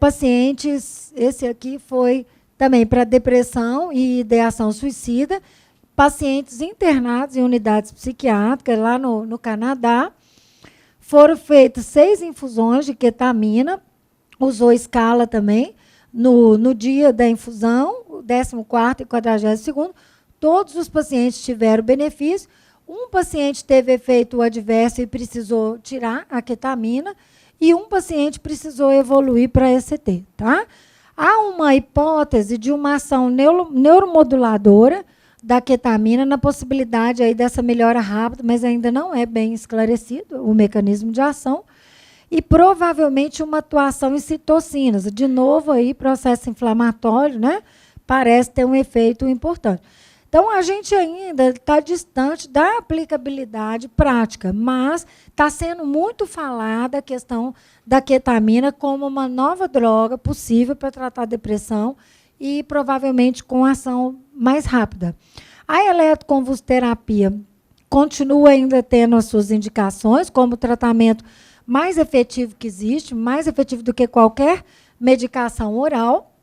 pacientes, esse aqui foi também para depressão e ideação suicida, pacientes internados em unidades psiquiátricas lá no Canadá. Foram feitas 6 infusões de ketamina, usou escala também, no dia da infusão, o 14º e 42º, todos os pacientes tiveram benefício. Um paciente teve efeito adverso e precisou tirar a ketamina, e um paciente precisou evoluir para ECT. Tá? Há uma hipótese de uma ação neuromoduladora da ketamina na possibilidade aí dessa melhora rápida, mas ainda não é bem esclarecido o mecanismo de ação. E provavelmente uma atuação em citocinas. De novo, aí, processo inflamatório, né? Parece ter um efeito importante. Então, a gente ainda está distante da aplicabilidade prática, mas está sendo muito falada a questão da ketamina como uma nova droga possível para tratar a depressão e provavelmente com ação mais rápida. A eletroconvulsoterapia continua ainda tendo as suas indicações como tratamento mais efetivo que existe, mais efetivo do que qualquer medicação oral.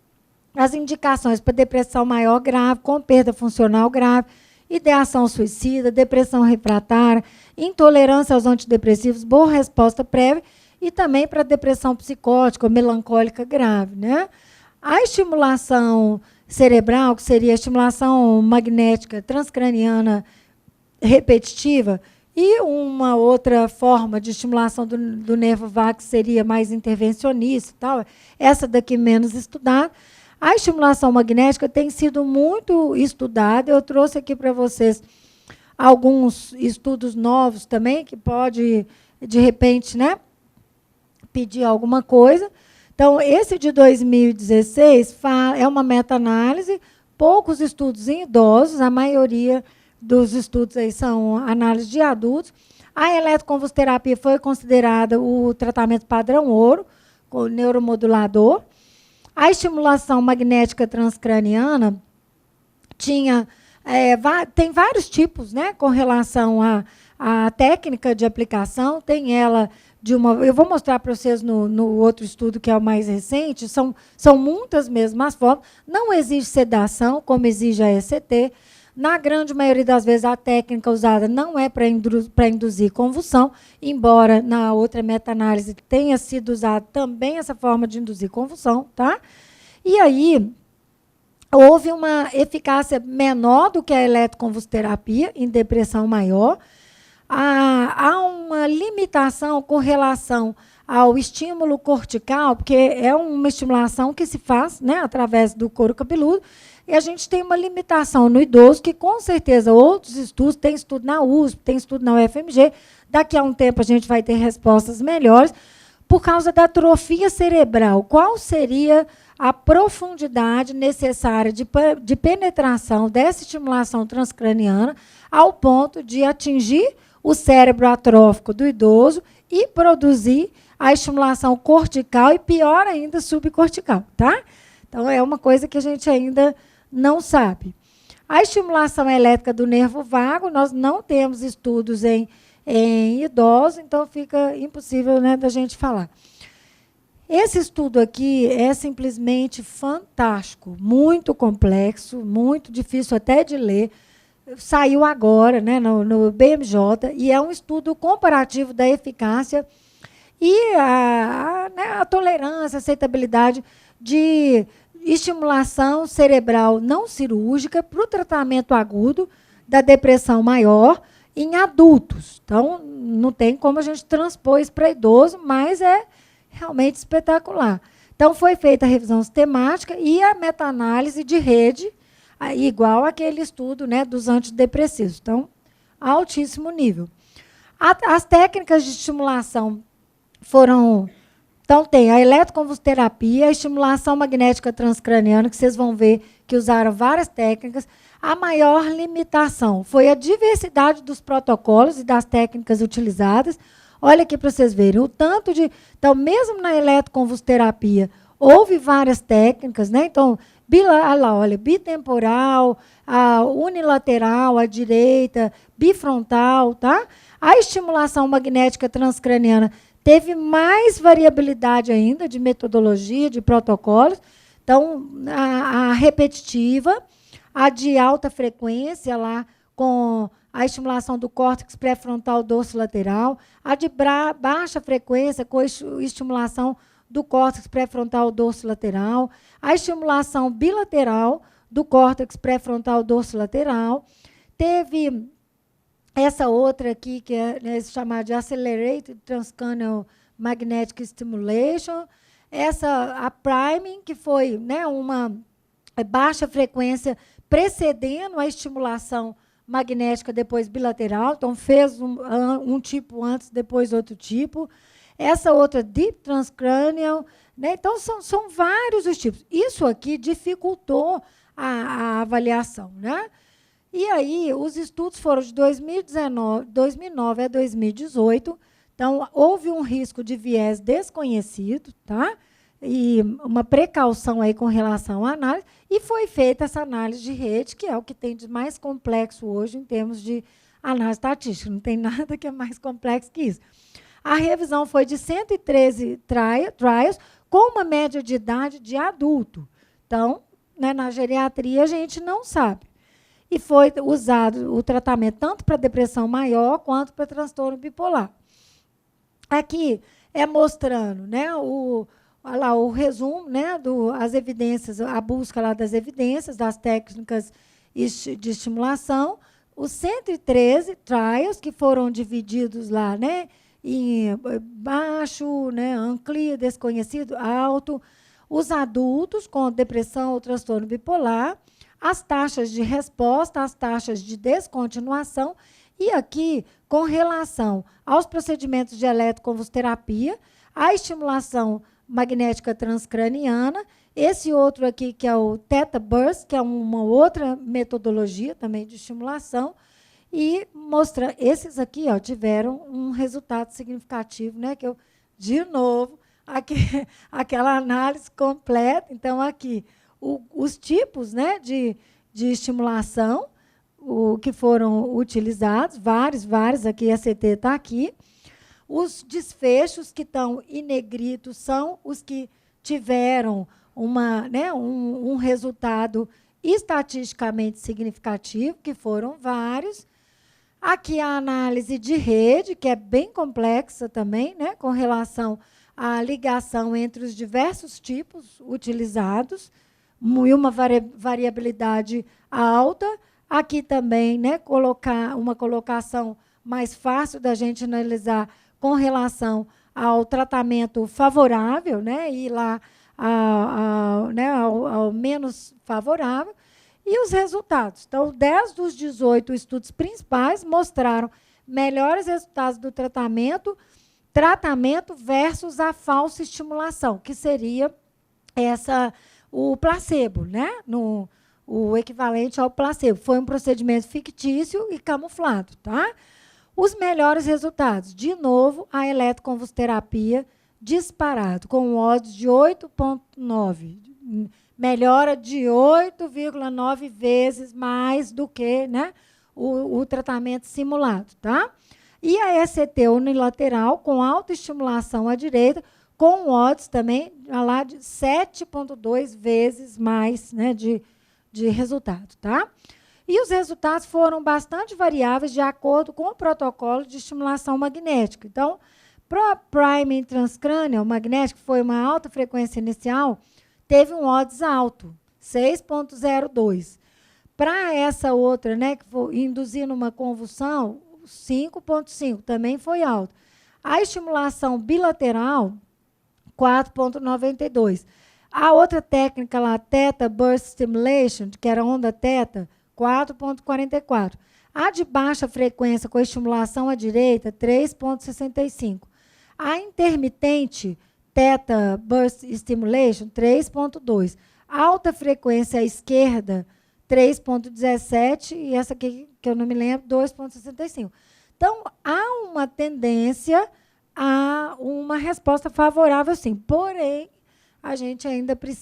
As indicações para depressão maior grave, com perda funcional grave, ideação suicida, depressão refratária, intolerância aos antidepressivos, boa resposta prévia, e também para depressão psicótica ou melancólica grave. Né? A estimulação cerebral, que seria a estimulação magnética transcraniana repetitiva, e uma outra forma de estimulação do nervo vago seria mais intervencionista e tal, essa daqui menos estudada. A estimulação magnética tem sido muito estudada. Eu trouxe aqui para vocês alguns estudos novos também, que pode, de repente, né, pedir alguma coisa. Então, esse de 2016 é uma meta-análise, poucos estudos em idosos, a maioria dos estudos aí são análise de adultos. A eletroconvulsoterapia foi considerada o tratamento padrão ouro, com o neuromodulador. A estimulação magnética transcraniana tem vários tipos, né, com relação à técnica de aplicação. Tem ela eu vou mostrar para vocês no outro estudo, que é o mais recente, são muitas mesmas formas. Não exige sedação, como exige a ECT. Na grande maioria das vezes, a técnica usada não é para induzir convulsão, embora na outra meta-análise tenha sido usada também essa forma de induzir convulsão. Tá? E aí, houve uma eficácia menor do que a eletroconvulsoterapia em depressão maior. Há uma limitação com relação ao estímulo cortical, porque é uma estimulação que se faz, né, através do couro cabeludo, e a gente tem uma limitação no idoso, que com certeza outros estudos, tem estudo na USP, tem estudo na UFMG, daqui a um tempo a gente vai ter respostas melhores, por causa da atrofia cerebral. Qual seria a profundidade necessária de penetração dessa estimulação transcraniana ao ponto de atingir o cérebro atrófico do idoso e produzir a estimulação cortical e, pior ainda, subcortical. Tá? Então, é uma coisa que a gente ainda não sabe. A estimulação elétrica do nervo vago, nós não temos estudos em idosos, então fica impossível, né, da gente falar. Esse estudo aqui é simplesmente fantástico, muito complexo, muito difícil até de ler. Saiu agora, né, no BMJ, e é um estudo comparativo da eficácia e a tolerância, a aceitabilidade de estimulação cerebral não cirúrgica para o tratamento agudo da depressão maior em adultos. Então, não tem como a gente transpor isso para idoso, mas é realmente espetacular. Então, foi feita a revisão sistemática e a meta-análise de rede, igual aquele estudo, né, dos antidepressivos. Então, altíssimo nível. As técnicas de estimulação foram... Então, tem a eletroconvulsoterapia, a estimulação magnética transcraniana, que vocês vão ver que usaram várias técnicas. A maior limitação foi a diversidade dos protocolos e das técnicas utilizadas. Olha aqui para vocês verem o tanto de... Então, mesmo na eletroconvulsoterapia, houve várias técnicas, né? Então, olha, bitemporal, a unilateral, à direita, bifrontal, tá? A estimulação magnética transcraniana teve mais variabilidade ainda de metodologia, de protocolos. Então, a repetitiva, a de alta frequência, lá com a estimulação do córtex pré-frontal dorsolateral, a de baixa frequência, com estimulação do córtex pré-frontal dorsolateral, a estimulação bilateral do córtex pré-frontal dorsolateral. Teve essa outra aqui, que é chamada de Accelerated Transcranial Magnetic Stimulation. A priming, que foi, né, uma baixa frequência precedendo a estimulação magnética, depois bilateral. Então, fez um tipo antes, depois outro tipo. Essa outra, Deep Transcranial. Né? Então, são vários os tipos. Isso aqui dificultou a avaliação, né? E aí, os estudos foram de 2009 a 2018. Então, houve um risco de viés desconhecido, tá? E uma precaução aí com relação à análise, e foi feita essa análise de rede, que é o que tem de mais complexo hoje em termos de análise estatística. Não tem nada que é mais complexo que isso. A revisão foi de 113 trials, com uma média de idade de adulto. Então, né, na geriatria, a gente não sabe. E foi usado o tratamento tanto para depressão maior quanto para transtorno bipolar. Aqui é mostrando, né, o resumo, né, as evidências, a busca lá das evidências, das técnicas de estimulação, os 113 trials que foram divididos lá, né, em baixo, né, unclear, desconhecido, alto, os adultos com depressão ou transtorno bipolar, as taxas de resposta, as taxas de descontinuação, e aqui, com relação aos procedimentos de eletroconvulsoterapia, a estimulação magnética transcraniana, esse outro aqui, que é o Theta Burst, que é uma outra metodologia também de estimulação, e mostra, esses aqui, ó, tiveram um resultado significativo, né, que eu, de novo, aqui, aquela análise completa. Então, aqui, os tipos, né, de estimulação que foram utilizados, vários, aqui a CT está aqui. Os desfechos que estão em negrito são os que tiveram um resultado estatisticamente significativo, que foram vários. Aqui a análise de rede, que é bem complexa também, né, com relação à ligação entre os diversos tipos utilizados, e uma variabilidade alta. Aqui também, né, uma colocação mais fácil da gente analisar com relação ao tratamento favorável, né, e lá ao menos favorável, e os resultados. Então, 10 dos 18 estudos principais mostraram melhores resultados do tratamento versus a falsa estimulação, que seria o placebo, né? O equivalente ao placebo. Foi um procedimento fictício e camuflado, tá? Os melhores resultados, de novo, a eletroconvulsoterapia disparado, com um odds de 8,9, melhora de 8,9 vezes mais do que, né, o tratamento simulado, tá? E a ECT unilateral, com autoestimulação à direita, com odds também lá de 7,2 vezes mais, né, de resultado, tá? E os resultados foram bastante variáveis de acordo com o protocolo de estimulação magnética. Então, para o priming transcranial magnético, que foi uma alta frequência inicial, teve um odds alto, 6,02. Para essa outra, né, que foi induzindo uma convulsão, 5,5, também foi alto. A estimulação bilateral, 4,92. A outra técnica lá, Theta Burst Stimulation, que era onda Theta, 4,44. A de baixa frequência com estimulação à direita, 3,65. A intermitente, Theta Burst Stimulation, 3,2. Alta frequência à esquerda, 3,17. E essa aqui, que eu não me lembro, 2,65. Então, há uma tendência a uma resposta favorável, sim. Porém, a gente ainda precisa